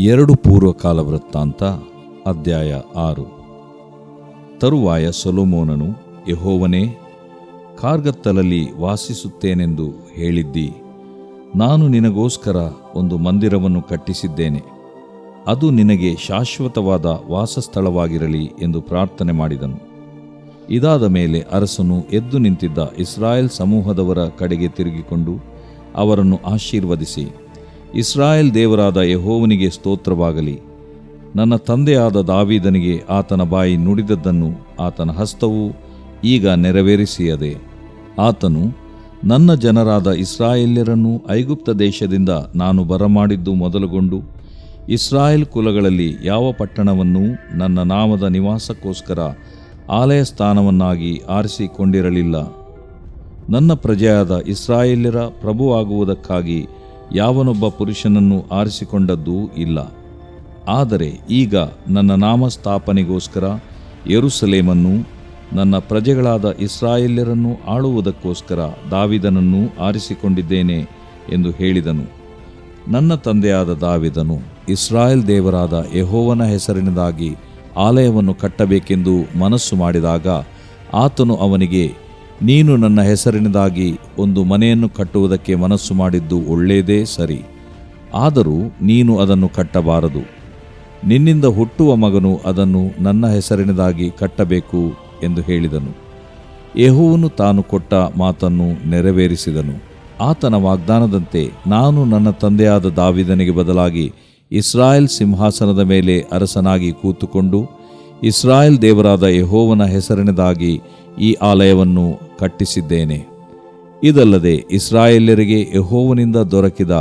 2 ಪೂರ್ವಕಾಲ ವೃತ್ತಾಂತ ಅಧ್ಯಾಯ 6. ತರುವಾಯ ಸೊಲೊಮೋನನು, ಯೆಹೋವನೇ, ಕಾರ್ಗತ್ತಲಲ್ಲಿ ವಾಸಿಸುತ್ತೇನೆಂದು ಹೇಳಿದ್ದಿ. ನಾನು ನಿನಗೋಸ್ಕರ ಒಂದು ಮಂದಿರವನ್ನು ಕಟ್ಟಿಸಿದ್ದೇನೆ, ಅದು ನಿನಗೆ ಶಾಶ್ವತವಾದ ವಾಸಸ್ಥಳವಾಗಿರಲಿ ಎಂದು ಪ್ರಾರ್ಥನೆ ಮಾಡಿದನು. ಇದಾದ ಮೇಲೆ ಅರಸನು ಎದ್ದು ನಿಂತಿದ್ದ ಇಸ್ರಾಯೇಲ್ ಸಮೂಹದವರ ಕಡೆಗೆ ತಿರುಗಿಕೊಂಡು ಅವರನ್ನು ಆಶೀರ್ವದಿಸಿ, ಇಸ್ರಾಯೇಲ್ ದೇವರಾದ ಯೆಹೋವನಿಗೆ ಸ್ತೋತ್ರವಾಗಲಿ. ನನ್ನ ತಂದೆಯಾದ ದಾವೀದನಿಗೆ ಆತನ ಬಾಯಿ ನುಡಿದದ್ದನ್ನು ಆತನ ಹಸ್ತವು ಈಗ ನೆರವೇರಿಸಿಯದೆ. ಆತನು ನನ್ನ ಜನರಾದ ಇಸ್ರಾಯೇಲ್ಯರನ್ನು ಐಗುಪ್ತ ದೇಶದಿಂದ ನಾನು ಬರಮಾಡಿದ್ದು ಮೊದಲುಗೊಂಡು ಇಸ್ರಾಯೇಲ್ ಕುಲಗಳಲ್ಲಿ ಯಾವ ಪಟ್ಟಣವನ್ನೂ ನನ್ನ ನಾಮದ ನಿವಾಸಕ್ಕೋಸ್ಕರ ಆಲಯ ಸ್ಥಾನವನ್ನಾಗಿ ಆರಿಸಿಕೊಂಡಿರಲಿಲ್ಲ. ನನ್ನ ಪ್ರಜೆಯಾದ ಇಸ್ರಾಯೇಲ್ಯರ ಪ್ರಭುವಾಗುವುದಕ್ಕಾಗಿ ಯಾವನೊಬ್ಬ ಪುರುಷನನ್ನು ಆರಿಸಿಕೊಂಡದ್ದೂ ಇಲ್ಲ. ಆದರೆ ಈಗ ನನ್ನ ನಾಮಸ್ಥಾಪನೆಗೋಸ್ಕರ ಯೆರೂಸಲೇಮನ್ನು, ನನ್ನ ಪ್ರಜೆಗಳಾದ ಇಸ್ರಾಯೇಲ್ಯರನ್ನು ಆಳುವುದಕ್ಕೋಸ್ಕರ ದಾವೀದನನ್ನು ಆರಿಸಿಕೊಂಡಿದ್ದೇನೆ ಎಂದು ಹೇಳಿದನು. ನನ್ನ ತಂದೆಯಾದ ದಾವೀದನು ಇಸ್ರಾಯೇಲ್ ದೇವರಾದ ಯೆಹೋವನ ಹೆಸರಿನದಾಗಿ ಆಲಯವನ್ನು ಕಟ್ಟಬೇಕೆಂದು ಮನಸ್ಸು ಮಾಡಿದಾಗ ಆತನು ಅವನಿಗೆ, ನೀನು ನನ್ನ ಹೆಸರಿನದಾಗಿ ಒಂದು ಮನೆಯನ್ನು ಕಟ್ಟುವುದಕ್ಕೆ ಮನಸ್ಸು ಮಾಡಿದ್ದು ಒಳ್ಳೆಯದೇ ಸರಿ. ಆದರೂ ನೀನು ಅದನ್ನು ಕಟ್ಟಬಾರದು. ನಿನ್ನಿಂದ ಹುಟ್ಟುವ ಮಗನು ಅದನ್ನು ನನ್ನ ಹೆಸರಿನದಾಗಿ ಕಟ್ಟಬೇಕು ಎಂದು ಹೇಳಿದನು. ಯೆಹೋವನು ತಾನು ಕೊಟ್ಟ ಮಾತನ್ನು ನೆರವೇರಿಸಿದನು. ಆತನ ವಾಗ್ದಾನದಂತೆ ನಾನು ನನ್ನ ತಂದೆಯಾದ ದಾವೀದನಿಗೆ ಬದಲಾಗಿ ಇಸ್ರಾಯೇಲ್ ಸಿಂಹಾಸನದ ಮೇಲೆ ಅರಸನಾಗಿ ಕೂತುಕೊಂಡು ಇಸ್ರಾಯೇಲ್ ದೇವರಾದ ಯೆಹೋವನ ಹೆಸರಿನದಾಗಿ ಈ ಆಲಯವನ್ನು ಕಟ್ಟಿಸಿದ್ದೇನೆ. ಇದಲ್ಲದೆ ಇಸ್ರಾಯೇಲ್ಯರಿಗೆ ಯೆಹೋವನಿಂದ ದೊರಕಿದ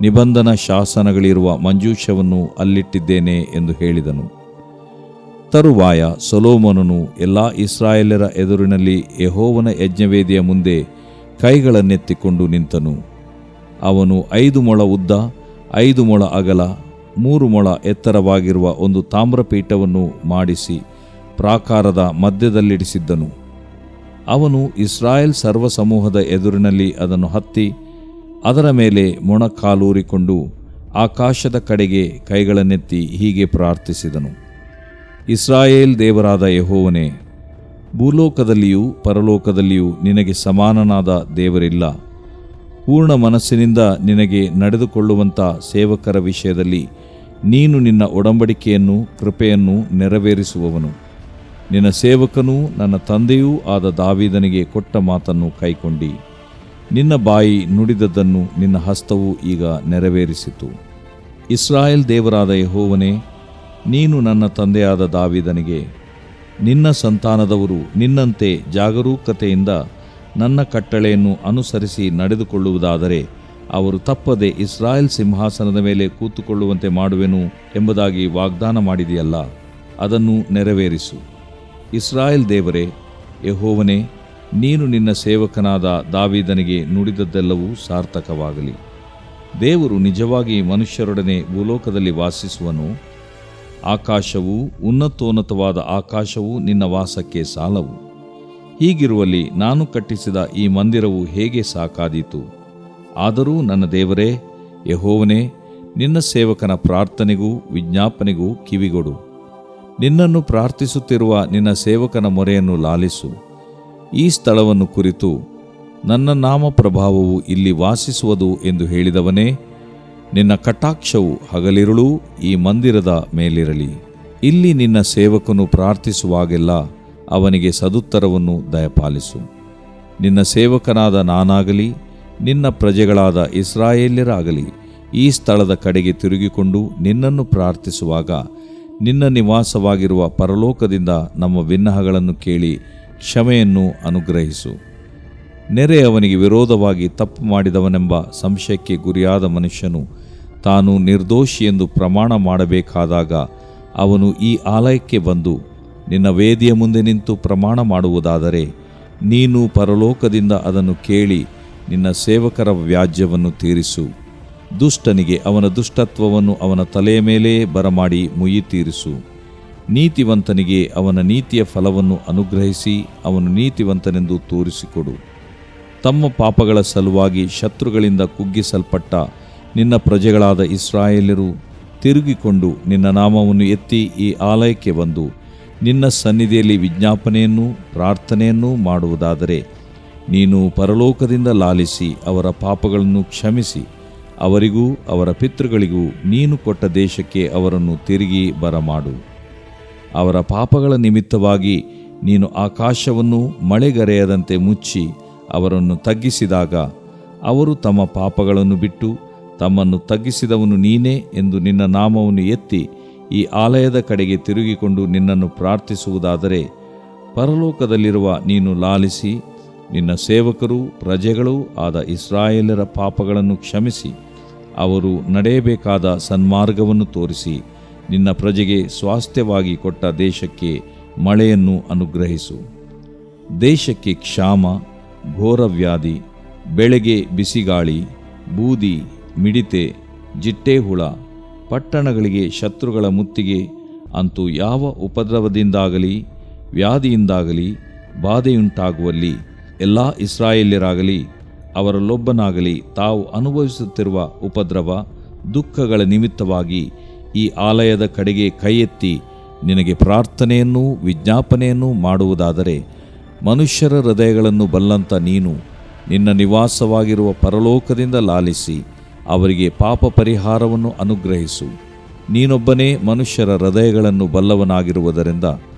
ನಿಬಂಧನ ಶಾಸನಗಳಿರುವ ಮಂಜೂಷವನ್ನು ಅಲ್ಲಿಟ್ಟಿದ್ದೇನೆ ಎಂದು ಹೇಳಿದನು. ತರುವಾಯ ಸೊಲೊಮೋನನು ಎಲ್ಲಾ ಇಸ್ರಾಯೇಲ್ಯರ ಎದುರಿನಲ್ಲಿ ಯೆಹೋವನ ಯಜ್ಞವೇದಿಯ ಮುಂದೆ ಕೈಗಳನ್ನೆತ್ತಿಕೊಂಡು ನಿಂತನು. ಅವನು 5 ಮೊಳ ಉದ್ದ, 5 ಮೊಳ ಅಗಲ, 3 ಮೊಳ ಎತ್ತರವಾಗಿರುವ ಒಂದು ತಾಮ್ರಪೀಠವನ್ನು ಮಾಡಿಸಿ ಪ್ರಾಕಾರದ ಮಧ್ಯದಲ್ಲಿಡಿಸಿದ್ದನು. ಅವನು ಇಸ್ರಾಯೇಲ್ ಸರ್ವಸಮೂಹದ ಎದುರಿನಲ್ಲಿ ಅದನ್ನು ಹತ್ತಿ ಅದರ ಮೇಲೆ ಮೊಣಕಾಲೂರಿಕೊಂಡು ಆಕಾಶದ ಕಡೆಗೆ ಕೈಗಳನ್ನೆತ್ತಿ ಹೀಗೆ ಪ್ರಾರ್ಥಿಸಿದನು: ಇಸ್ರಾಯೇಲ್ ದೇವರಾದ ಯೆಹೋವನೇ, ಭೂಲೋಕದಲ್ಲಿಯೂ ಪರಲೋಕದಲ್ಲಿಯೂ ನಿನಗೆ ಸಮಾನನಾದ ದೇವರಿಲ್ಲ. ಪೂರ್ಣ ಮನಸ್ಸಿನಿಂದ ನಿನಗೆ ನಡೆದುಕೊಳ್ಳುವಂಥ ಸೇವಕರ ವಿಷಯದಲ್ಲಿ ನೀನು ನಿನ್ನ ಒಡಂಬಡಿಕೆಯನ್ನು ಕೃಪೆಯನ್ನು ನೆರವೇರಿಸುವವನು. ನಿನ್ನ ಸೇವಕನೂ ನನ್ನ ತಂದೆಯೂ ಆದ ದಾವೀದನಿಗೆ ಕೊಟ್ಟ ಮಾತನ್ನು ಕೈಕೊಂಡಿ ನಿನ್ನ ಬಾಯಿ ನುಡಿದದ್ದನ್ನು ನಿನ್ನ ಹಸ್ತವು ಈಗ ನೆರವೇರಿಸಿತು. ಇಸ್ರಾಯೇಲ್ ದೇವರಾದ ಯೆಹೋವನೇ, ನೀನು ನನ್ನ ತಂದೆಯಾದ ದಾವೀದನಿಗೆ, ನಿನ್ನ ಸಂತಾನದವರು ನಿನ್ನಂತೆ ಜಾಗರೂಕತೆಯಿಂದ ನನ್ನ ಕಟ್ಟಳೆಯನ್ನು ಅನುಸರಿಸಿ ನಡೆದುಕೊಳ್ಳುವುದಾದರೆ ಅವರು ತಪ್ಪದೆ ಇಸ್ರಾಯೇಲ್ ಸಿಂಹಾಸನದ ಮೇಲೆ ಕೂತುಕೊಳ್ಳುವಂತೆ ಮಾಡುವೆನು ಎಂಬುದಾಗಿ ವಾಗ್ದಾನ ಮಾಡಿದೆಯಲ್ಲ, ಅದನ್ನು ನೆರವೇರಿಸು. ಇಸ್ರಾಯೇಲ್ ದೇವರೇ ಯೆಹೋವನೇ, ನೀನು ನಿನ್ನ ಸೇವಕನಾದ ದಾವೀದನಿಗೆ ನುಡಿದದ್ದೆಲ್ಲವೂ ಸಾರ್ಥಕವಾಗಲಿ. ದೇವರು ನಿಜವಾಗಿ ಮನುಷ್ಯರೊಡನೆ ಭೂಲೋಕದಲ್ಲಿ ವಾಸಿಸುವನು. ಆಕಾಶವೂ ಉನ್ನತೋನ್ನತವಾದ ಆಕಾಶವೂ ನಿನ್ನ ವಾಸಕ್ಕೆ ಸಾಲವು. ಹೀಗಿರುವಲ್ಲಿ ನಾನು ಕಟ್ಟಿಸಿದ ಈ ಮಂದಿರವು ಹೇಗೆ ಸಾಕಾದೀತು? ಆದರೂ ನನ್ನ ದೇವರೇ ಯೆಹೋವನೇ, ನಿನ್ನ ಸೇವಕನ ಪ್ರಾರ್ಥನೆಗೂ ವಿಜ್ಞಾಪನೆಗೂ ಕಿವಿಗೊಡು. ನಿನ್ನನ್ನು ಪ್ರಾರ್ಥಿಸುತ್ತಿರುವ ನಿನ್ನ ಸೇವಕನ ಮೊರೆಯನ್ನು ಲಾಲಿಸು. ಈ ಸ್ಥಳವನ್ನು ಕುರಿತು ನನ್ನ ನಾಮ ಪ್ರಭಾವವು ಇಲ್ಲಿ ವಾಸಿಸುವುದು ಎಂದು ಹೇಳಿದವನೇ, ನಿನ್ನ ಕಟಾಕ್ಷವು ಹಗಲಿರುಳೂ ಈ ಮಂದಿರದ ಮೇಲಿರಲಿ. ಇಲ್ಲಿ ನಿನ್ನ ಸೇವಕನು ಪ್ರಾರ್ಥಿಸುವಾಗೆಲ್ಲ ಅವನಿಗೆ ಸದುತ್ತರವನ್ನು ದಯಪಾಲಿಸು. ನಿನ್ನ ಸೇವಕನಾದ ನಾನಾಗಲಿ ನಿನ್ನ ಪ್ರಜೆಗಳಾದ ಇಸ್ರಾಯೇಲ್ಯರಾಗಲಿ ಈ ಸ್ಥಳದ ಕಡೆಗೆ ತಿರುಗಿಕೊಂಡು ನಿನ್ನನ್ನು ಪ್ರಾರ್ಥಿಸುವಾಗ ನಿನ್ನ ನಿವಾಸವಾಗಿರುವ ಪರಲೋಕದಿಂದ ನಮ್ಮ ವಿನ್ನಹಗಳನ್ನು ಕೇಳಿ ಕ್ಷಮೆಯನ್ನು ಅನುಗ್ರಹಿಸು. ನೆರೆ ಅವನಿಗೆ ವಿರೋಧವಾಗಿ ತಪ್ಪು ಮಾಡಿದವನೆಂಬ ಸಂಶಯಕ್ಕೆ ಗುರಿಯಾದ ಮನುಷ್ಯನು ತಾನು ನಿರ್ದೋಷಿ ಎಂದು ಪ್ರಮಾಣ ಮಾಡಬೇಕಾದಾಗ ಅವನು ಈ ಆಲಯಕ್ಕೆ ಬಂದು ನಿನ್ನ ವೇದಿಯ ಮುಂದೆ ನಿಂತು ಪ್ರಮಾಣ ಮಾಡುವುದಾದರೆ ನೀನು ಪರಲೋಕದಿಂದ ಅದನ್ನು ಕೇಳಿ ನಿನ್ನ ಸೇವಕರ ವ್ಯಾಜ್ಯವನ್ನು ತೀರಿಸು. ದುಷ್ಟನಿಗೆ ಅವನ ದುಷ್ಟತ್ವವನ್ನು ಅವನ ತಲೆಯ ಮೇಲೆ ಬರಮಾಡಿ ಮುಯ್ಯಿ ತೀರಿಸು. ನೀತಿವಂತನಿಗೆ ಅವನ ನೀತಿಯ ಫಲವನ್ನು ಅನುಗ್ರಹಿಸಿ ಅವನು ನೀತಿವಂತನೆಂದು ತೋರಿಸಿಕೊಡು. ತಮ್ಮ ಪಾಪಗಳ ಸಲುವಾಗಿ ಶತ್ರುಗಳಿಂದ ಕುಗ್ಗಿಸಲ್ಪಟ್ಟ ನಿನ್ನ ಪ್ರಜೆಗಳಾದ ಇಸ್ರಾಯೇಲ್ಯರು ತಿರುಗಿಕೊಂಡು ನಿನ್ನ ನಾಮವನ್ನು ಎತ್ತಿ ಈ ಆಲಯಕ್ಕೆ ಬಂದು ನಿನ್ನ ಸನ್ನಿಧಿಯಲ್ಲಿ ವಿಜ್ಞಾಪನೆಯನ್ನೂ ಪ್ರಾರ್ಥನೆಯನ್ನೂ ಮಾಡುವುದಾದರೆ ನೀನು ಪರಲೋಕದಿಂದ ಲಾಲಿಸಿ ಅವರ ಪಾಪಗಳನ್ನು ಕ್ಷಮಿಸಿ ಅವರಿಗೂ ಅವರ ಪಿತೃಗಳಿಗೂ ನೀನು ಕೊಟ್ಟ ದೇಶಕ್ಕೆ ಅವರನ್ನು ತಿರುಗಿ ಬರಮಾಡು. ಅವರ ಪಾಪಗಳ ನಿಮಿತ್ತವಾಗಿ ನೀನು ಆಕಾಶವನ್ನು ಮಳೆಗರೆಯದಂತೆ ಮುಚ್ಚಿ ಅವರನ್ನು ತಗ್ಗಿಸಿದಾಗ ಅವರು ತಮ್ಮ ಪಾಪಗಳನ್ನು ಬಿಟ್ಟು ತಮ್ಮನ್ನು ತಗ್ಗಿಸಿದವನು ನೀನೇ ಎಂದು ನಿನ್ನ ನಾಮವನ್ನು ಎತ್ತಿ ಈ ಆಲಯದ ಕಡೆಗೆ ತಿರುಗಿಕೊಂಡು ನಿನ್ನನ್ನು ಪ್ರಾರ್ಥಿಸುವುದಾದರೆ ಪರಲೋಕದಲ್ಲಿರುವ ನೀನು ಲಾಲಿಸಿ ನಿನ್ನ ಸೇವಕರೂ ಪ್ರಜೆಗಳೂ ಆದ ಇಸ್ರಾಯೇಲರ ಪಾಪಗಳನ್ನು ಕ್ಷಮಿಸಿ ಅವರು ನಡೆಯಬೇಕಾದ ಸನ್ಮಾರ್ಗವನ್ನು ತೋರಿಸಿ ನಿನ್ನ ಪ್ರಜೆಗೆ ಸ್ವಾಸ್ಥ್ಯವಾಗಿ ಕೊಟ್ಟ ದೇಶಕ್ಕೆ ಮಳೆಯನ್ನು ಅನುಗ್ರಹಿಸು. ದೇಶಕ್ಕೆ ಕ್ಷಾಮ, ಘೋರವ್ಯಾಧಿ, ಬೆಳೆಗೆ ಬಿಸಿಗಾಳಿ, ಬೂದಿ, ಮಿಡಿತೆ, ಜಿಟ್ಟೇಹುಳ, ಪಟ್ಟಣಗಳಿಗೆ ಶತ್ರುಗಳ ಮುತ್ತಿಗೆ, ಅಂತೂ ಯಾವ ಉಪದ್ರವದಿಂದಾಗಲಿ ವ್ಯಾಧಿಯಿಂದಾಗಲಿ ಬಾಧೆಯುಂಟಾಗುವಲ್ಲಿ ಎಲ್ಲ ಇಸ್ರಾಯೇಲ್ಯರಾಗಲಿ ಅವರಲ್ಲೊಬ್ಬನಾಗಲಿ ತಾವು ಅನುಭವಿಸುತ್ತಿರುವ ಉಪದ್ರವ ದುಃಖಗಳ ನಿಮಿತ್ತವಾಗಿ ಈ ಆಲಯದ ಕಡೆಗೆ ಕೈಯೆತ್ತಿ ನಿನಗೆ ಪ್ರಾರ್ಥನೆಯನ್ನೂ ವಿಜ್ಞಾಪನೆಯನ್ನೂ ಮಾಡುವುದಾದರೆ ಮನುಷ್ಯರ ಹೃದಯಗಳನ್ನು ಬಲ್ಲಂತ ನೀನು ನಿನ್ನ ನಿವಾಸವಾಗಿರುವ ಪರಲೋಕದಿಂದ ಲಾಲಿಸಿ ಅವರಿಗೆ ಪಾಪ ಪರಿಹಾರವನ್ನು ಅನುಗ್ರಹಿಸು. ನೀನೊಬ್ಬನೇ ಮನುಷ್ಯರ ಹೃದಯಗಳನ್ನು ಬಲ್ಲವನಾಗಿರುವುದರಿಂದ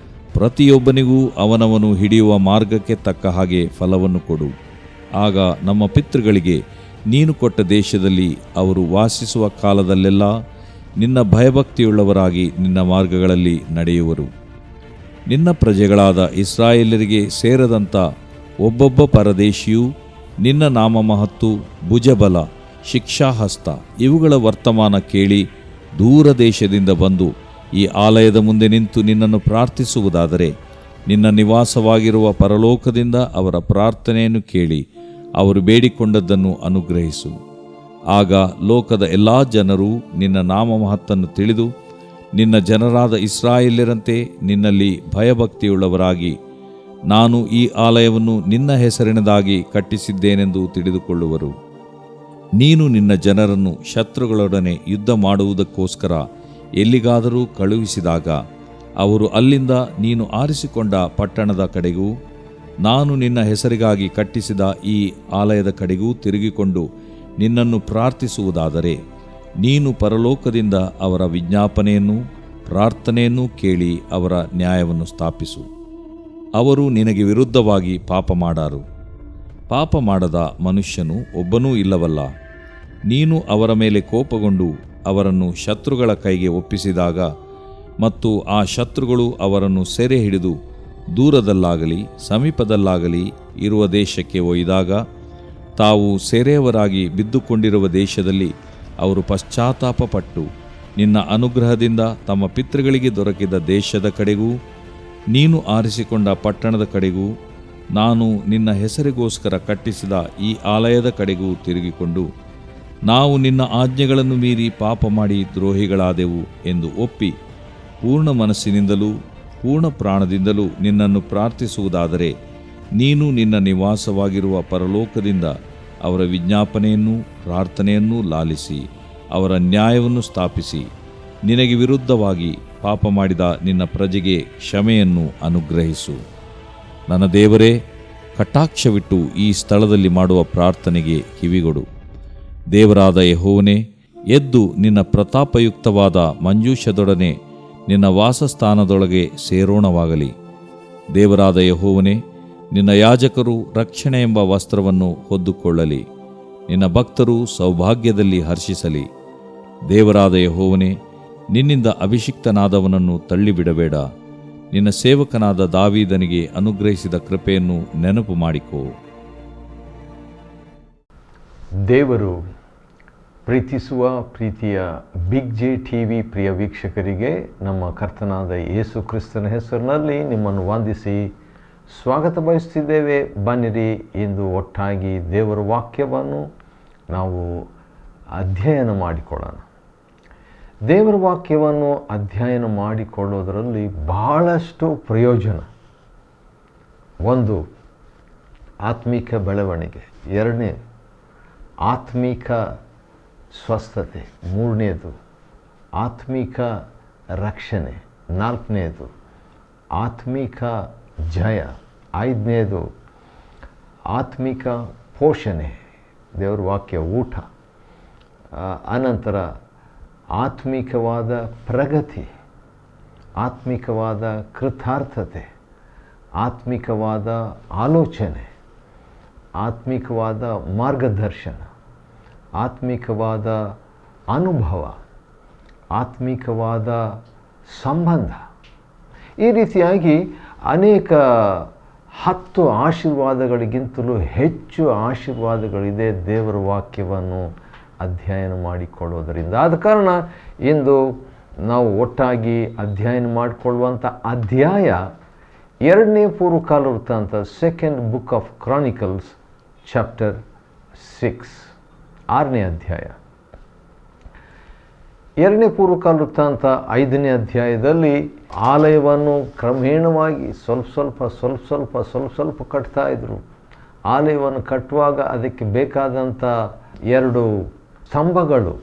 ಪ್ರತಿಯೊಬ್ಬನಿಗೂ ಅವನವನು ಹಿಡಿಯುವ ಮಾರ್ಗಕ್ಕೆ ತಕ್ಕ ಹಾಗೆ ಫಲವನ್ನು ಕೊಡು. ಆಗ ನಮ್ಮ ಪಿತೃಗಳಿಗೆ ನೀನು ಕೊಟ್ಟ ದೇಶದಲ್ಲಿ ಅವರು ವಾಸಿಸುವ ಕಾಲದಲ್ಲೆಲ್ಲ ನಿನ್ನ ಭಯಭಕ್ತಿಯುಳ್ಳವರಾಗಿ ನಿನ್ನ ಮಾರ್ಗಗಳಲ್ಲಿ ನಡೆಯುವರು. ನಿನ್ನ ಪ್ರಜೆಗಳಾದ ಇಸ್ರಾಯೇಲರಿಗೆ ಸೇರದಂಥ ಒಬ್ಬೊಬ್ಬ ಪರದೇಶಿಯೂ ನಿನ್ನ ನಾಮಮಹತ್ತು, ಭುಜಬಲ, ಶಿಕ್ಷಾಹಸ್ತ ಇವುಗಳ ವರ್ತಮಾನ ಕೇಳಿ ದೂರ ದೇಶದಿಂದ ಬಂದು ಈ ಆಲಯದ ಮುಂದೆ ನಿಂತು ನಿನ್ನನ್ನು ಪ್ರಾರ್ಥಿಸುವುದಾದರೆ ನಿನ್ನ ನಿವಾಸವಾಗಿರುವ ಪರಲೋಕದಿಂದ ಅವರ ಪ್ರಾರ್ಥನೆಯನ್ನು ಕೇಳಿ ಅವರು ಬೇಡಿಕೊಂಡದ್ದನ್ನು ಅನುಗ್ರಹಿಸು. ಆಗ ಲೋಕದ ಎಲ್ಲ ಜನರೂ ನಿನ್ನ ನಾಮಮಹತ್ತನ್ನು ತಿಳಿದು ನಿನ್ನ ಜನರಾದ ಇಸ್ರಾಯೇಲ್ಯರಂತೆ ನಿನ್ನಲ್ಲಿ ಭಯಭಕ್ತಿಯುಳ್ಳವರಾಗಿ ನಾನು ಈ ಆಲಯವನ್ನು ನಿನ್ನ ಹೆಸರಿನದಾಗಿ ಕಟ್ಟಿಸಿದ್ದೇನೆಂದು ತಿಳಿದುಕೊಳ್ಳುವರು. ನೀನು ನಿನ್ನ ಜನರನ್ನು ಶತ್ರುಗಳೊಡನೆ ಯುದ್ಧ ಮಾಡುವುದಕ್ಕೋಸ್ಕರ ಎಲ್ಲಿಗಾದರೂ ಕಳುಹಿಸಿದಾಗ ಅವರು ಅಲ್ಲಿಂದ ನೀನು ಆರಿಸಿಕೊಂಡ ಪಟ್ಟಣದ ಕಡೆಗೂ ನಾನು ನಿನ್ನ ಹೆಸರಿಗಾಗಿ ಕಟ್ಟಿಸಿದ ಈ ಆಲಯದ ಕಡೆಗೂ ತಿರುಗಿಕೊಂಡು ನಿನ್ನನ್ನು ಪ್ರಾರ್ಥಿಸುವುದಾದರೆ ನೀನು ಪರಲೋಕದಿಂದ ಅವರ ವಿಜ್ಞಾಪನೆಯನ್ನೂ ಪ್ರಾರ್ಥನೆಯನ್ನೂ ಕೇಳಿ ಅವರ ನ್ಯಾಯವನ್ನು ಸ್ಥಾಪಿಸು. ಅವರು ನಿನಗೆ ವಿರುದ್ಧವಾಗಿ ಪಾಪ ಮಾಡಾರು. ಪಾಪ ಮಾಡದ ಮನುಷ್ಯನು ಒಬ್ಬನೂ ಇಲ್ಲವಲ್ಲ. ನೀನು ಅವರ ಮೇಲೆ ಕೋಪಗೊಂಡು ಅವರನ್ನು ಶತ್ರುಗಳ ಕೈಗೆ ಒಪ್ಪಿಸಿದಾಗ ಮತ್ತು ಆ ಶತ್ರುಗಳು ಅವರನ್ನು ಸೆರೆ ಹಿಡಿದು ದೂರದಲ್ಲಾಗಲಿ ಸಮೀಪದಲ್ಲಾಗಲಿ ಇರುವ ದೇಶಕ್ಕೆ ಒಯ್ದಾಗ ತಾವು ಸೆರೆಯವರಾಗಿ ಬಿದ್ದುಕೊಂಡಿರುವ ದೇಶದಲ್ಲಿ ಅವರು ಪಶ್ಚಾತ್ತಾಪಪಟ್ಟು ನಿನ್ನ ಅನುಗ್ರಹದಿಂದ ತಮ್ಮ ಪಿತೃಗಳಿಗೆ ದೊರಕಿದ ದೇಶದ ಕಡೆಗೂ ನೀನು ಆರಿಸಿಕೊಂಡ ಪಟ್ಟಣದ ಕಡೆಗೂ ನಾನು ನಿನ್ನ ಹೆಸರಿಗೋಸ್ಕರ ಕಟ್ಟಿಸಿದ ಈ ಆಲಯದ ಕಡೆಗೂ ತಿರುಗಿಕೊಂಡು ನಾವು ನಿನ್ನ ಆಜ್ಞೆಗಳನ್ನು ಮೀರಿ ಪಾಪ ಮಾಡಿ ದ್ರೋಹಿಗಳಾದೆವು ಎಂದು ಒಪ್ಪಿ ಪೂರ್ಣ ಮನಸ್ಸಿನಿಂದಲೂ ಪೂರ್ಣ ಪ್ರಾಣದಿಂದಲೂ ನಿನ್ನನ್ನು ಪ್ರಾರ್ಥಿಸುವುದಾದರೆ ನೀನು ನಿನ್ನ ನಿವಾಸವಾಗಿರುವ ಪರಲೋಕದಿಂದ ಅವರ ವಿಜ್ಞಾಪನೆಯನ್ನೂ ಪ್ರಾರ್ಥನೆಯನ್ನೂ ಲಾಲಿಸಿ ಅವರ ನ್ಯಾಯವನ್ನು ಸ್ಥಾಪಿಸಿ ನಿನಗೆ ವಿರುದ್ಧವಾಗಿ ಪಾಪ ಮಾಡಿದ ನಿನ್ನ ಪ್ರಜೆಗೆ ಕ್ಷಮೆಯನ್ನು ಅನುಗ್ರಹಿಸು. ನನ್ನ ದೇವರೇ, ಕಟಾಕ್ಷವಿಟ್ಟು ಈ ಸ್ಥಳದಲ್ಲಿ ಮಾಡುವ ಪ್ರಾರ್ಥನೆಗೆ ಕಿವಿಗೊಡು. ದೇವರಾದ ಯೆಹೋವನೇ, ಎದ್ದು ನಿನ್ನ ಪ್ರತಾಪಯುಕ್ತವಾದ ಮಂಜೂಷದೊಡನೆ ನಿನ್ನ ವಾಸಸ್ಥಾನದೊಳಗೆ ಸೇರೋಣವಾಗಲಿ. ದೇವರಾದ ಯೆಹೋವನೇ, ನಿನ್ನ ಯಾಜಕರು ರಕ್ಷಣೆ ಎಂಬ ವಸ್ತ್ರವನ್ನು ಹೊದ್ದುಕೊಳ್ಳಲಿ. ನಿನ್ನ ಭಕ್ತರು ಸೌಭಾಗ್ಯದಲ್ಲಿ ಹರ್ಷಿಸಲಿ. ದೇವರಾದ ಯೆಹೋವನೇ, ನಿನ್ನಿಂದ ಅಭಿಷಿಕ್ತನಾದವನನ್ನು ತಳ್ಳಿಬಿಡಬೇಡ. ನಿನ್ನ ಸೇವಕನಾದ ದಾವೀದನಿಗೆ ಅನುಗ್ರಹಿಸಿದ ಕೃಪೆಯನ್ನು ನೆನಪು ಮಾಡಿಕೋ. ದೇವರು ಪ್ರೀತಿಸುವ ಪ್ರೀತಿಯ ಬಿಗ್ ಜೆ ಟಿವಿ ಪ್ರಿಯ ವೀಕ್ಷಕರಿಗೆ ನಮ್ಮ ಕರ್ತನಾದ ಯೇಸು ಕ್ರಿಸ್ತನ ಹೆಸರಿನಲ್ಲಿ ನಿಮ್ಮನ್ನು ವಂದಿಸಿ ಸ್ವಾಗತ ಬಯಸುತ್ತಿದ್ದೇವೆ. ಬನ್ನಿರಿ, ಎಂದು ಒಟ್ಟಾಗಿ ದೇವರ ವಾಕ್ಯವನ್ನು ನಾವು ಅಧ್ಯಯನ ಮಾಡಿಕೊಳ್ಳೋಣ. ದೇವರ ವಾಕ್ಯವನ್ನು ಅಧ್ಯಯನ ಮಾಡಿಕೊಳ್ಳೋದರಲ್ಲಿ ಬಹಳಷ್ಟು ಪ್ರಯೋಜನ. ಒಂದು, ಆತ್ಮಿಕ ಬೆಳವಣಿಗೆ. ಎರಡನೇ, ಆತ್ಮಿಕ ಸ್ವಸ್ಥತೆ. ಮೂರನೇದು, ಆತ್ಮಿಕ ರಕ್ಷಣೆ, 4ನೇದು ಆತ್ಮಿಕ ಜಯ, 5ನೇದು ಆತ್ಮಿಕ ಪೋಷಣೆ, ದೇವರ ವಾಕ್ಯ ಊಟ, ಅನಂತರ ಆತ್ಮಿಕವಾದ ಪ್ರಗತಿ, ಆತ್ಮಿಕವಾದ ಕೃತಾರ್ಥತೆ, ಆತ್ಮಿಕವಾದ ಆಲೋಚನೆ, ಆತ್ಮಿಕವಾದ ಮಾರ್ಗದರ್ಶನ, ಆತ್ಮಿಕವಾದ ಅನುಭವ, ಆತ್ಮಿಕವಾದ ಸಂಬಂಧ. ಈ ರೀತಿಯಾಗಿ ಅನೇಕ 10 ಆಶೀರ್ವಾದಗಳಿಗಿಂತಲೂ ಹೆಚ್ಚು ಆಶೀರ್ವಾದಗಳಿದೆ ದೇವರ ವಾಕ್ಯವನ್ನು ಅಧ್ಯಯನ ಮಾಡಿಕೊಳ್ಳೋದರಿಂದ. ಆದ ಕಾರಣ ಇಂದು ನಾವು ಒಟ್ಟಾಗಿ ಅಧ್ಯಯನ ಮಾಡಿಕೊಳ್ಳುವಂಥ ಅಧ್ಯಾಯ 2ನೇ ಪೂರ್ವಕಾಲ ವೃತ್ತಾಂತ, second book of Chronicles chapter 6, 6ನೇ ಅಧ್ಯಾಯ. 2ನೇ ಪೂರ್ವಕಾಲ ವೃತ್ತಾಂತ 5ನೇ ಅಧ್ಯಾಯದಲ್ಲಿ ಆಲಯವನ್ನು ಕ್ರಮೇಣವಾಗಿ ಸ್ವಲ್ಪ ಕಟ್ತಾ ಇದ್ರು. ಆಲಯವನ್ನು ಕಟ್ಟುವಾಗ ಅದಕ್ಕೆ ಬೇಕಾದಂಥ 2 ಸ್ತಂಭಗಳು,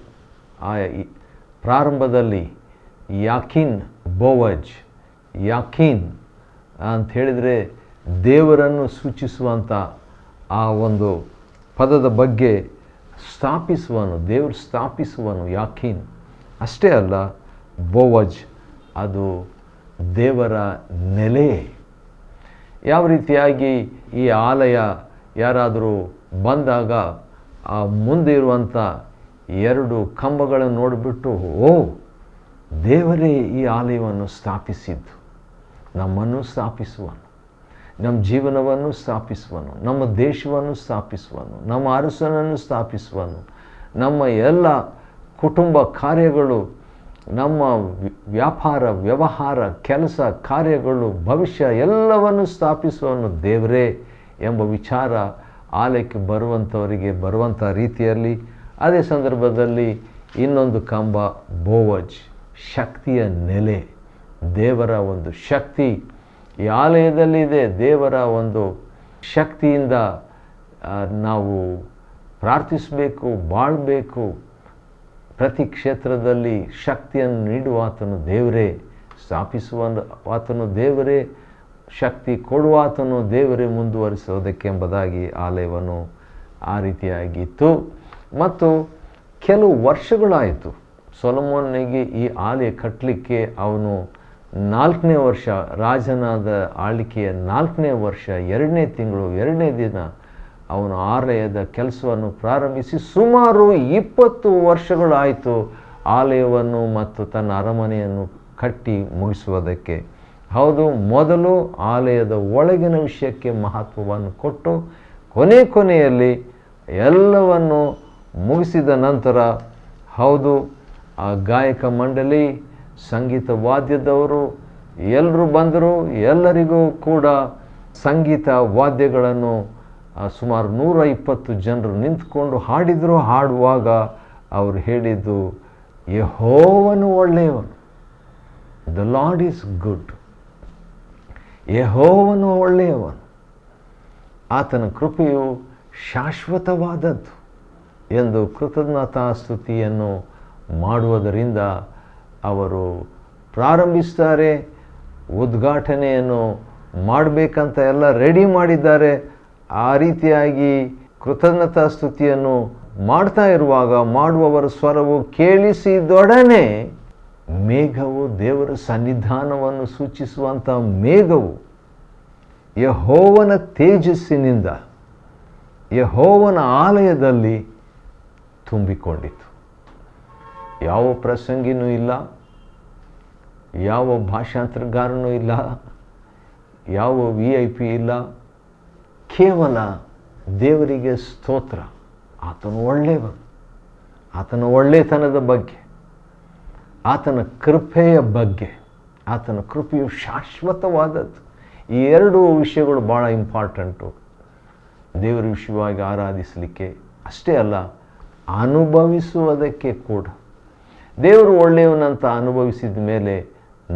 ಪ್ರಾರಂಭದಲ್ಲಿ ಯಾಕೀನ್, ಬೋವಜ್. ಯಾಕೀನ್ ಅಂತ ಹೇಳಿದರೆ ದೇವರನ್ನು ಸೂಚಿಸುವಂಥ ಆ ಒಂದು ಪದದ ಬಗ್ಗೆ ಸ್ಥಾಪಿಸುವನು, ದೇವರು ಸ್ಥಾಪಿಸುವನು ಯಾಕೀನ್. ಅಷ್ಟೇ ಅಲ್ಲ, ಬೋವಜ್ ಅದು ದೇವರ ನೆಲೆ. ಯಾವ ರೀತಿಯಾಗಿ ಈ ಆಲಯ ಯಾರಾದರೂ ಬಂದಾಗ ಆ ಮುಂದೆ ಇರುವಂಥ 2 ಕಂಬಗಳನ್ನು ನೋಡಿಬಿಟ್ಟು, ಓ, ದೇವರೇ ಈ ಆಲಯವನ್ನು ಸ್ಥಾಪಿಸಿದ್ದು, ನಮ್ಮನ್ನು ಸ್ಥಾಪಿಸುವನು, ನಮ್ಮ ಜೀವನವನ್ನು ಸ್ಥಾಪಿಸುವನು, ನಮ್ಮ ದೇಶವನ್ನು ಸ್ಥಾಪಿಸುವನು, ನಮ್ಮ ಅರಸನನ್ನು ಸ್ಥಾಪಿಸುವನು, ನಮ್ಮ ಎಲ್ಲ ಕುಟುಂಬ ಕಾರ್ಯಗಳು, ನಮ್ಮ ವ್ಯಾಪಾರ ವ್ಯವಹಾರ ಕೆಲಸ ಕಾರ್ಯಗಳು, ಭವಿಷ್ಯ ಎಲ್ಲವನ್ನು ಸ್ಥಾಪಿಸುವನು ದೇವರೇ ಎಂಬ ವಿಚಾರ ಆಲಯಕ್ಕೆ ಬರುವಂಥವರಿಗೆ ಬರುವಂಥ ರೀತಿಯಲ್ಲಿ. ಅದೇ ಸಂದರ್ಭದಲ್ಲಿ ಇನ್ನೊಂದು ಕಂಬ ಬೋವಜ್, ಶಕ್ತಿಯ ನೆಲೆ, ದೇವರ ಒಂದು ಶಕ್ತಿ ಈ ಆಲಯದಲ್ಲಿದೆ. ದೇವರ ಒಂದು ಶಕ್ತಿಯಿಂದ ನಾವು ಪ್ರಾರ್ಥಿಸಬೇಕು, ಬಾಳಬೇಕು. ಪ್ರತಿ ಕ್ಷೇತ್ರದಲ್ಲಿ ಶಕ್ತಿಯನ್ನು ನೀಡುವ ಆತನು ದೇವರೇ, ಸ್ಥಾಪಿಸುವ ಆತನು ದೇವರೇ, ಶಕ್ತಿ ಕೊಡುವಾತನು ದೇವರೇ, ಮುಂದುವರಿಸೋದಕ್ಕೆಂಬುದಾಗಿ ಆಲಯವನ್ನು ಆ ರೀತಿಯಾಗಿತ್ತು. ಮತ್ತು ಕೆಲವು ವರ್ಷಗಳಾಯಿತು ಸೊಲೊಮೋನನಿಗೆ ಈ ಆಲಯ ಕಟ್ಟಲಿಕ್ಕೆ. ಅವನು 4ನೇ ವರ್ಷ, ರಾಜನಾದ ಆಳ್ವಿಕೆಯ 4ನೇ ವರ್ಷ 2ನೇ ತಿಂಗಳು 2ನೇ ದಿನ ಅವನು ಆಲಯದ ಕೆಲಸವನ್ನು ಪ್ರಾರಂಭಿಸಿ ಸುಮಾರು 20 ವರ್ಷಗಳಾಯಿತು ಆಲಯವನ್ನು ಮತ್ತು ತನ್ನ ಅರಮನೆಯನ್ನು ಕಟ್ಟಿ ಮುಗಿಸುವುದಕ್ಕೆ. ಹೌದು, ಮೊದಲು ಆಲಯದ ಒಳಗಿನ ವಿಷಯಕ್ಕೆ ಮಹತ್ವವನ್ನು ಕೊಟ್ಟು ಕೊನೆಯಲ್ಲಿ ಎಲ್ಲವನ್ನು ಮುಗಿಸಿದ ನಂತರ, ಹೌದು, ಆ ಗಾಯಕ ಮಂಡಳಿ, ಸಂಗೀತ ವಾದ್ಯದವರು ಎಲ್ಲರೂ ಬಂದರು. ಎಲ್ಲರಿಗೂ ಕೂಡ ಸಂಗೀತ ವಾದ್ಯಗಳನ್ನು ಸುಮಾರು 120 ಜನರು ನಿಂತ್ಕೊಂಡು ಹಾಡಿದರು. ಹಾಡುವಾಗ ಅವರು ಹೇಳಿದ್ದು, ಯೆಹೋವನು ಒಳ್ಳೆಯವನು, ದ ಲಾರ್ಡ್ ಈಸ್ ಗುಡ್. ಯೆಹೋವನು ಒಳ್ಳೆಯವನು, ಆತನ ಕೃಪೆಯು ಶಾಶ್ವತವಾದದ್ದು ಎಂದು ಕೃತಜ್ಞತಾಸ್ತುತಿಯನ್ನು ಮಾಡುವುದರಿಂದ ಅವರು ಪ್ರಾರಂಭಿಸ್ತಾರೆ. ಉದ್ಘಾಟನೆಯನ್ನು ಮಾಡಬೇಕಂತ ಎಲ್ಲ ರೆಡಿ ಮಾಡಿದ್ದಾರೆ. ಆ ರೀತಿಯಾಗಿ ಕೃತಜ್ಞತಾಸ್ತುತಿಯನ್ನು ಮಾಡ್ತಾ ಇರುವಾಗ ಮಾಡುವವರ ಸ್ವರವು ಕೇಳಿಸಿದೊಡನೆ ಮೇಘವು, ದೇವರ ಸನ್ನಿಧಾನವನ್ನು ಸೂಚಿಸುವಂಥ ಮೇಘವು ಯೆಹೋವನ ತೇಜಸ್ಸಿನಿಂದ ಯೆಹೋವನ ಆಲಯದಲ್ಲಿ ತುಂಬಿಕೊಂಡಿತು. ಯಾವ ಪ್ರಸಂಗಿನೂ ಇಲ್ಲ, ಯಾವ ಭಾಷಾಂತರಗಾರನೂ ಇಲ್ಲ, ಯಾವ VIP ಇಲ್ಲ. ಕೇವಲ ದೇವರಿಗೆ ಸ್ತೋತ್ರ. ಆತನು ಒಳ್ಳೆಯವನು, ಆತನ ಒಳ್ಳೆತನದ ಬಗ್ಗೆ, ಆತನ ಕೃಪೆಯ ಬಗ್ಗೆ. ಆತನ ಕೃಪೆಯು ಶಾಶ್ವತವಾದದ್ದು. ಈ 2 ವಿಷಯಗಳು ಭಾಳ ಇಂಪಾರ್ಟೆಂಟು ದೇವರ ವಿಷಯವಾಗಿ ಆರಾಧಿಸಲಿಕ್ಕೆ. ಅಷ್ಟೇ ಅಲ್ಲ, ಅನುಭವಿಸುವುದಕ್ಕೆ ಕೂಡ. ದೇವರು ಒಳ್ಳೆಯವನಂತ ಅನುಭವಿಸಿದ ಮೇಲೆ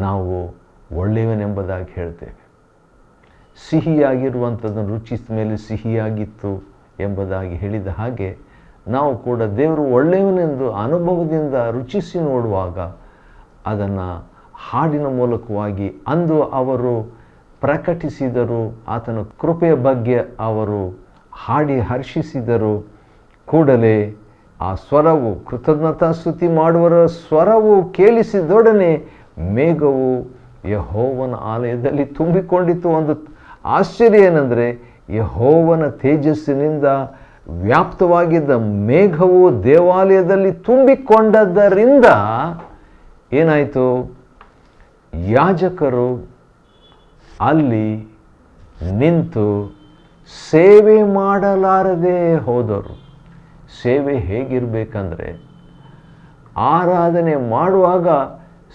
ನಾವು ಒಳ್ಳೆಯವನೆಂಬುದಾಗಿ ಹೇಳ್ತೇವೆ. ಸಿಹಿಯಾಗಿರುವಂಥದ್ದನ್ನು ರುಚಿಸಿದ ಮೇಲೆ ಸಿಹಿಯಾಗಿತ್ತು ಎಂಬುದಾಗಿ ಹೇಳಿದ ಹಾಗೆ ನಾವು ಕೂಡ ದೇವರು ಒಳ್ಳೆಯವನೆಂದು ಅನುಭವದಿಂದ ರುಚಿಸಿ ನೋಡುವಾಗ ಅದನ್ನು ಹಾಡಿನ ಮೂಲಕವಾಗಿ ಅಂದು ಅವರು ಪ್ರಕಟಿಸಿದರು. ಆತನ ಕೃಪೆಯ ಬಗ್ಗೆ ಅವರು ಹಾಡಿ ಹರ್ಷಿಸಿದರು. ಕೂಡಲೇ ಆ ಸ್ವರವು, ಕೃತಜ್ಞತಾ ಸ್ತುತಿ ಮಾಡುವರ ಸ್ವರವು ಕೇಳಿಸಿದೊಡನೆ ಮೇಘವು ಯೆಹೋವನ ಆಲಯದಲ್ಲಿ ತುಂಬಿಕೊಂಡಿತು. ಒಂದು ಆಶ್ಚರ್ಯ ಏನೆಂದರೆ, ಯೆಹೋವನ ತೇಜಸ್ಸಿನಿಂದ ವ್ಯಾಪ್ತವಾಗಿದ್ದ ಮೇಘವು ದೇವಾಲಯದಲ್ಲಿ ತುಂಬಿಕೊಂಡದ್ದರಿಂದ ಏನಾಯಿತು? ಯಾಜಕರು ಅಲ್ಲಿ ನಿಂತು ಸೇವೆ ಮಾಡಲಾರದೆ ಹೋದರು. ಸೇವೆ ಹೇಗಿರಬೇಕಂದ್ರೆ, ಆರಾಧನೆ ಮಾಡುವಾಗ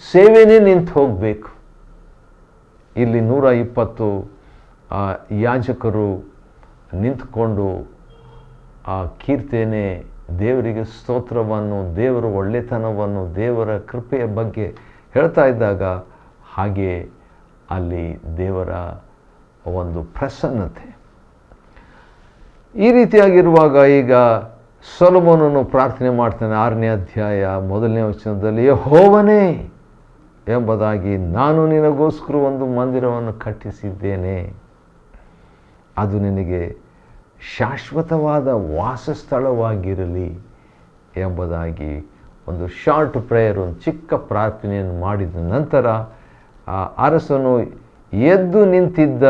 ಸೇವೆನೇ ನಿಂತು ಹೋಗಬೇಕು. ಇಲ್ಲಿ 120 ಯಾಜಕರು ನಿಂತುಕೊಂಡು ಆ ಕೀರ್ತನೆ, ದೇವರಿಗೆ ಸ್ತೋತ್ರವನ್ನು, ದೇವರ ಒಳ್ಳೆತನವನ್ನು, ದೇವರ ಕೃಪೆಯ ಬಗ್ಗೆ ಹೇಳ್ತಾ ಇದ್ದಾಗ ಹಾಗೆ ಅಲ್ಲಿ ದೇವರ ಒಂದು ಪ್ರಸನ್ನತೆ. ಈ ರೀತಿಯಾಗಿರುವಾಗ ಈಗ ಸೊಲೊಮೋನನು ಪ್ರಾರ್ಥನೆ ಮಾಡ್ತಾನೆ. 6ನೇ ಅಧ್ಯಾಯ 1ನೇ ವಚನದಲ್ಲಿ, ಯೆಹೋವನೇ ಎಂಬುದಾಗಿ ನಾನು ನಿನಗೋಸ್ಕರ ಒಂದು ಮಂದಿರವನ್ನು ಕಟ್ಟಿಸಿದ್ದೇನೆ, ಅದು ನಿನಗೆ ಶಾಶ್ವತವಾದ ವಾಸಸ್ಥಳವಾಗಿರಲಿ ಎಂಬುದಾಗಿ ಒಂದು ಶಾರ್ಟ್ ಪ್ರೇಯರ್, ಒಂದು ಚಿಕ್ಕ ಪ್ರಾರ್ಥನೆಯನ್ನು ಮಾಡಿದ ನಂತರ ಆ ಅರಸನು ಎದ್ದು ನಿಂತಿದ್ದ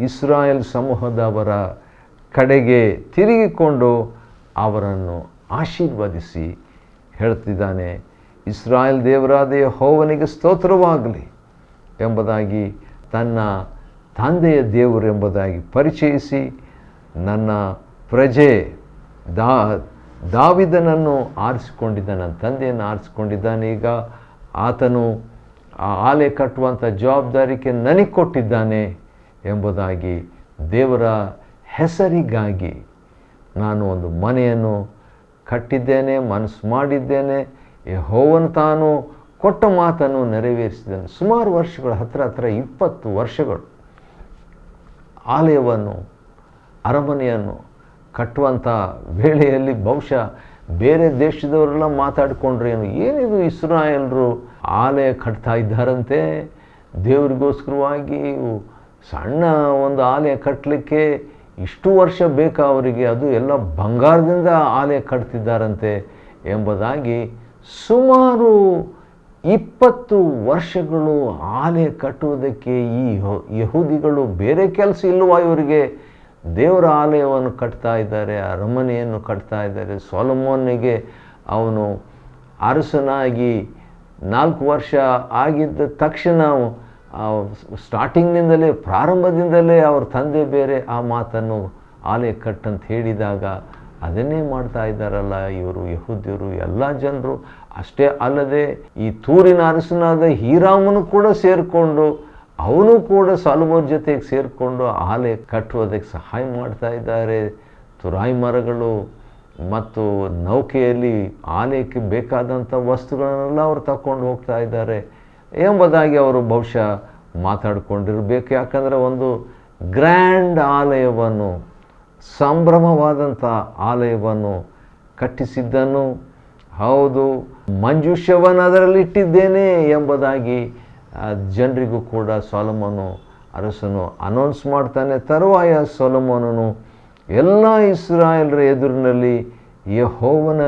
ಇಸ್ರಾಯೇಲ್ ಸಮೂಹದವರ ಕಡೆಗೆ ತಿರುಗಿಕೊಂಡು ಅವರನ್ನು ಆಶೀರ್ವದಿಸಿ ಹೇಳ್ತಿದ್ದಾನೆ, ಇಸ್ರಾಯೇಲ್ ದೇವರಾದ ಯೆಹೋವನಿಗೆ ಸ್ತೋತ್ರವಾಗಲಿ ಎಂಬುದಾಗಿ ತನ್ನ ತಂದೆಯ ದೇವರು ಎಂಬುದಾಗಿ ಪರಿಚಯಿಸಿ, ನನ್ನ ಪ್ರಜೆ ದಾವಿದನನ್ನು ಆರಿಸಿಕೊಂಡಿದ್ದಾನೆ, ನನ್ನ ತಂದೆಯನ್ನು ಆರಿಸಿಕೊಂಡಿದ್ದಾನೆ. ಈಗ ಆತನು ಆ ಆಲಯ ಕಟ್ಟುವಂಥ ಜವಾಬ್ದಾರಿಕೆ ನನಗೆ ಕೊಟ್ಟಿದ್ದಾನೆ ಎಂಬುದಾಗಿ, ದೇವರ ಹೆಸರಿಗಾಗಿ ನಾನು ಒಂದು ಮನೆಯನ್ನು ಕಟ್ಟಿದ್ದೇನೆ, ಮನಸ್ಸು ಮಾಡಿದ್ದೇನೆ, ಯೆಹೋವನು ತಾನು ಕೊಟ್ಟ ಮಾತನ್ನು ನೆರವೇರಿಸಿದ್ದಾನೆ. ಸುಮಾರು ವರ್ಷಗಳು, ಹತ್ರ 20 ವರ್ಷಗಳು ಆಲಯವನ್ನು, ಅರಮನೆಯನ್ನು ಕಟ್ಟುವಂಥ ವೇಳೆಯಲ್ಲಿ ಬಹುಶಃ ಬೇರೆ ದೇಶದವರೆಲ್ಲ ಮಾತಾಡಿಕೊಂಡ್ರೆ, ಏನಿದು ಇಸ್ರಾಯೇಲರು ಆಲಯ ಕಟ್ತಾ ಇದ್ದಾರಂತೆ, ದೇವರಿಗೋಸ್ಕರವಾಗಿ ಸಣ್ಣ ಒಂದು ಆಲಯ ಕಟ್ಟಲಿಕ್ಕೆ ಇಷ್ಟು ವರ್ಷ ಬೇಕಾ ಅವರಿಗೆ, ಅದು ಎಲ್ಲ ಬಂಗಾರದಿಂದ ಆಲಯ ಕಟ್ತಿದ್ದಾರಂತೆ ಎಂಬುದಾಗಿ ಸುಮಾರು 20 ವರ್ಷಗಳು ಆಲಯ ಕಟ್ಟುವುದಕ್ಕೆ ಈ ಯಹೂದಿಗಳು ಬೇರೆ ಕೆಲಸ ಇಲ್ಲವಾ ಇವರಿಗೆ, ದೇವರ ಆಲಯವನ್ನು ಕಟ್ತಾ ಇದ್ದಾರೆ, ಅರಮನೆಯನ್ನು ಕಟ್ತಾ ಇದ್ದಾರೆ. ಸೊಲೊಮೋನಿಗೆ ಅವನು ಅರಸನಾಗಿ 4 ವರ್ಷ ಆಗಿದ್ದ ತಕ್ಷಣ ಸ್ಟಾರ್ಟಿಂಗ್ನಿಂದಲೇ, ಪ್ರಾರಂಭದಿಂದಲೇ ಅವ್ರ ತಂದೆ ಬೇರೆ ಆ ಮಾತನ್ನು ಆಲಯ ಕಟ್ಟಂತ ಹೇಳಿದಾಗ ಅದನ್ನೇ ಮಾಡ್ತಾ ಇದ್ದಾರಲ್ಲ ಇವರು ಯಹೂದ್ಯರು, ಎಲ್ಲ ಜನರು. ಅಷ್ಟೇ ಅಲ್ಲದೆ ಈ ತೂರಿನ ಅರಸನಾದ ಹೀರಾಮನು ಕೂಡ ಸೇರಿಕೊಂಡು, ಅವನು ಕೂಡ ಸೊಲೊಮೋನ್ ಜೊತೆಗೆ ಸೇರಿಕೊಂಡು ಆಲಯ ಕಟ್ಟುವುದಕ್ಕೆ ಸಹಾಯ ಮಾಡ್ತಾ ಇದ್ದಾರೆ. ತುರಾಯಿ ಮರಗಳು ಮತ್ತು ನೌಕೆಯಲ್ಲಿ ಆಲಯಕ್ಕೆ ಬೇಕಾದಂಥ ವಸ್ತುಗಳನ್ನೆಲ್ಲ ಅವರು ತಗೊಂಡು ಹೋಗ್ತಾ ಇದ್ದಾರೆ ಎಂಬುದಾಗಿ ಅವರು ಬಹುಶಃ ಮಾತಾಡಿಕೊಂಡಿರಬೇಕು. ಯಾಕಂದರೆ ಒಂದು ಗ್ರ್ಯಾಂಡ್ ಆಲಯವನ್ನು, ಸಂಭ್ರಮವಾದಂಥ ಆಲಯವನ್ನು ಕಟ್ಟಿಸಿದ್ದನು. ಹೌದು, ಮಂಜೂಷವನ್ನು ಅದರಲ್ಲಿ ಇಟ್ಟಿದ್ದೇನೆ ಎಂಬುದಾಗಿ ಜನರಿಗೂ ಕೂಡ ಸೊಲೊಮೋನು ಅರಸನು ಅನೌನ್ಸ್ ಮಾಡ್ತಾನೆ. ತರುವಾಯ ಸೊಲೊಮೋನನು ಎಲ್ಲ ಇಸ್ರಾಯೇಲರ ಎದುರಿನಲ್ಲಿ ಯೆಹೋವನ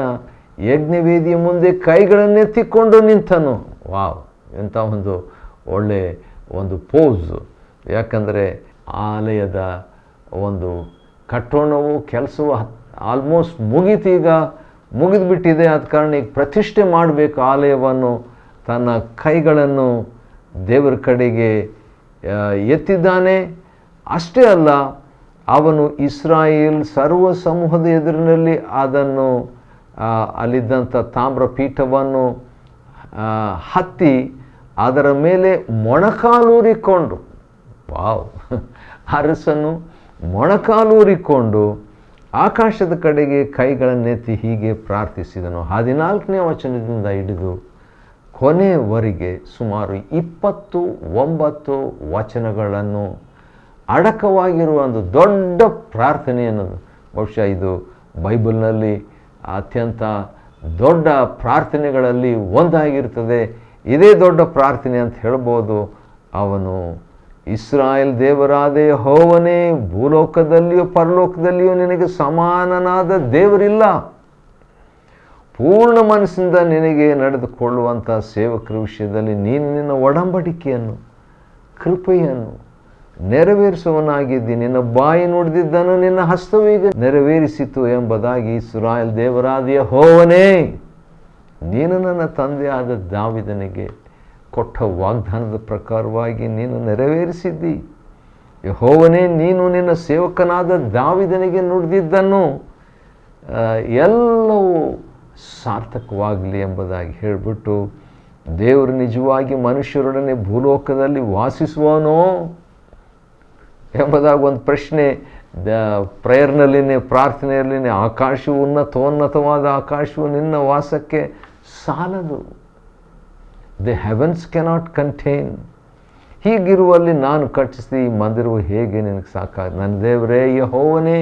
ಯಜ್ಞವೇದಿಯ ಮುಂದೆ ಕೈಗಳನ್ನೆತ್ತಿಕೊಂಡು ನಿಂತನು. ವಾವ್, ಎಂಥ ಒಂದು ಒಳ್ಳೆ ಒಂದು ಪೋಸ್. ಯಾಕಂದರೆ ಆಲಯದ ಒಂದು ಕಟ್ಟೋಣವು, ಕೆಲಸವು ಆಲ್ಮೋಸ್ಟ್ ಮುಗಿತೀಗ, ಮುಗಿದುಬಿಟ್ಟಿದೆ. ಆದ ಕಾರಣ ಈಗ ಪ್ರತಿಷ್ಠೆ ಮಾಡಬೇಕು ಆಲಯವನ್ನು. ತನ್ನ ಕೈಗಳನ್ನು ದೇವರ ಕಡೆಗೆ ಎತ್ತಿದ್ದಾನೆ. ಅಷ್ಟೇ ಅಲ್ಲ, ಅವನು ಇಸ್ರಾಯೇಲ್ ಸರ್ವ ಸಮೂಹದ ಎದುರಿನಲ್ಲಿ ಅದನ್ನು ಅಲ್ಲಿದ್ದಂಥ ತಾಮ್ರ ಪೀಠವನ್ನು ಹತ್ತಿ ಅದರ ಮೇಲೆ ಮೊಣಕಾಲೂರಿಕೊಂಡು, ವಾವ್, ಅರಸನು ಮೊಣಕಾಲೂರಿಕೊಂಡು ಆಕಾಶದ ಕಡೆಗೆ ಕೈಗಳನ್ನೆತ್ತಿ ಹೀಗೆ ಪ್ರಾರ್ಥಿಸಿದನು. 14ನೇ ವಚನದಿಂದ ಹಿಡಿದು ಕೊನೆಯವರೆಗೆ ಸುಮಾರು 29 ವಚನಗಳನ್ನು ಅಡಕವಾಗಿರುವ ಒಂದು ದೊಡ್ಡ ಪ್ರಾರ್ಥನೆ ಅನ್ನೋದು. ಬಹುಶಃ ಇದು ಬೈಬಲ್ನಲ್ಲಿ ಅತ್ಯಂತ ದೊಡ್ಡ ಪ್ರಾರ್ಥನೆಗಳಲ್ಲಿ ಒಂದಾಗಿರ್ತದೆ. ಇದೇ ದೊಡ್ಡ ಪ್ರಾರ್ಥನೆ ಅಂತ ಹೇಳ್ಬೋದು. ಅವನು ಇಸ್ರಾಯೇಲ್ ದೇವರಾದ ಯೆಹೋವನೇ, ಭೂಲೋಕದಲ್ಲಿಯೂ ಪರಲೋಕದಲ್ಲಿಯೂ ನಿನಗೆ ಸಮಾನನಾದ ದೇವರಿಲ್ಲ. ಪೂರ್ಣ ಮನಸ್ಸಿಂದ ನಿನಗೆ ನಡೆದುಕೊಳ್ಳುವಂಥ ಸೇವಕರ ವಿಷಯದಲ್ಲಿ ನೀನು ನಿನ್ನ ಒಡಂಬಡಿಕೆಯನ್ನು, ಕೃಪೆಯನ್ನು ನೆರವೇರಿಸುವವನಾಗಿದ್ದಿ. ನಿನ್ನ ಬಾಯಿ ನುಡಿದಿದ್ದನ್ನು ನಿನ್ನ ಹಸ್ತವೀಗ ನೆರವೇರಿಸಿತು ಎಂಬುದಾಗಿ ಇಸ್ರಾಯೇಲ್ ದೇವರಾದ ಯೆಹೋವನೇ, ನೀನು ನನ್ನ ತಂದೆಯಾದ ದಾವೀದನಿಗೆ ಕೊಟ್ಟ ವಾಗ್ದಾನದ ಪ್ರಕಾರವಾಗಿ ನೀನು ನೆರವೇರಿಸಿದ್ದಿ. ಯೆಹೋವನೇ, ನೀನು ನಿನ್ನ ಸೇವಕನಾದ ದಾವೀದನಿಗೆ ನುಡಿದಿದ್ದನ್ನು ಎಲ್ಲವೂ ಸಾರ್ಥಕವಾಗಲಿ ಎಂಬುದಾಗಿ ಹೇಳಿಬಿಟ್ಟು, ದೇವರು ನಿಜವಾಗಿ ಮನುಷ್ಯರೊಡನೆ ಭೂಲೋಕದಲ್ಲಿ ವಾಸಿಸುವನೋ ಎಂಬುದಾಗಿ ಒಂದು ಪ್ರಶ್ನೆ ಪ್ರೇಯರ್ನಲ್ಲಿನೇ, ಪ್ರಾರ್ಥನೆಯಲ್ಲಿನೇ, ಆಕಾಶವು ಉನ್ನತವಾದ ಆಕಾಶವು ನಿನ್ನ ವಾಸಕ್ಕೆ ಸಾಲದು. The heavens cannot contain. ಹೀಗಿರುವಲ್ಲಿ ನಾನು ಕಟ್ಟಿಸಿದ ಈ ಮಂದಿರವು ಹೇಗೆ ನಿನಗೆ ಸಾಕಾಗ? ನನ್ನ ದೇವರೇ ಯೆಹೋವನೇ,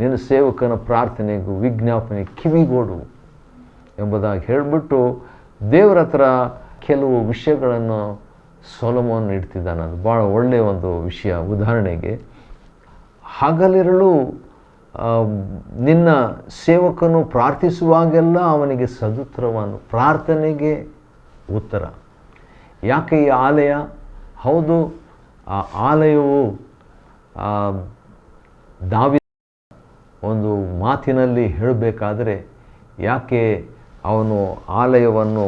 ನಿನ್ನ ಸೇವಕನ ಪ್ರಾರ್ಥನೆಗೂ ವಿಜ್ಞಾಪನೆ ಕಿವಿಗೋಡು ಎಂಬುದಾಗಿ ಹೇಳಿಬಿಟ್ಟು ದೇವರ ಹತ್ರ ಕೆಲವು ವಿಷಯಗಳನ್ನು ಸೊಲೊಮೋನ್ ಇಡ್ತಿದ್ದಾನೆ. ಅದು ಭಾಳ ಒಳ್ಳೆಯ ಒಂದು ವಿಷಯ. ಉದಾಹರಣೆಗೆ, ಹಗಲಿರುಳು ನಿನ್ನ ಸೇವಕನು ಪ್ರಾರ್ಥಿಸುವಾಗೆಲ್ಲ ಅವನಿಗೆ ಸದುತ್ತರವನ್ನು, ಪ್ರಾರ್ಥನೆಗೆ ಉತ್ತರ. ಯಾಕೆ ಈ ಆಲಯ? ಹೌದು, ಆ ಆಲಯವು ದಾವೀದ ಒಂದು ಮಾತಿನಲ್ಲಿ ಹೇಳಬೇಕಾದರೆ ಯಾಕೆ ಅವನು ಆಲಯವನ್ನು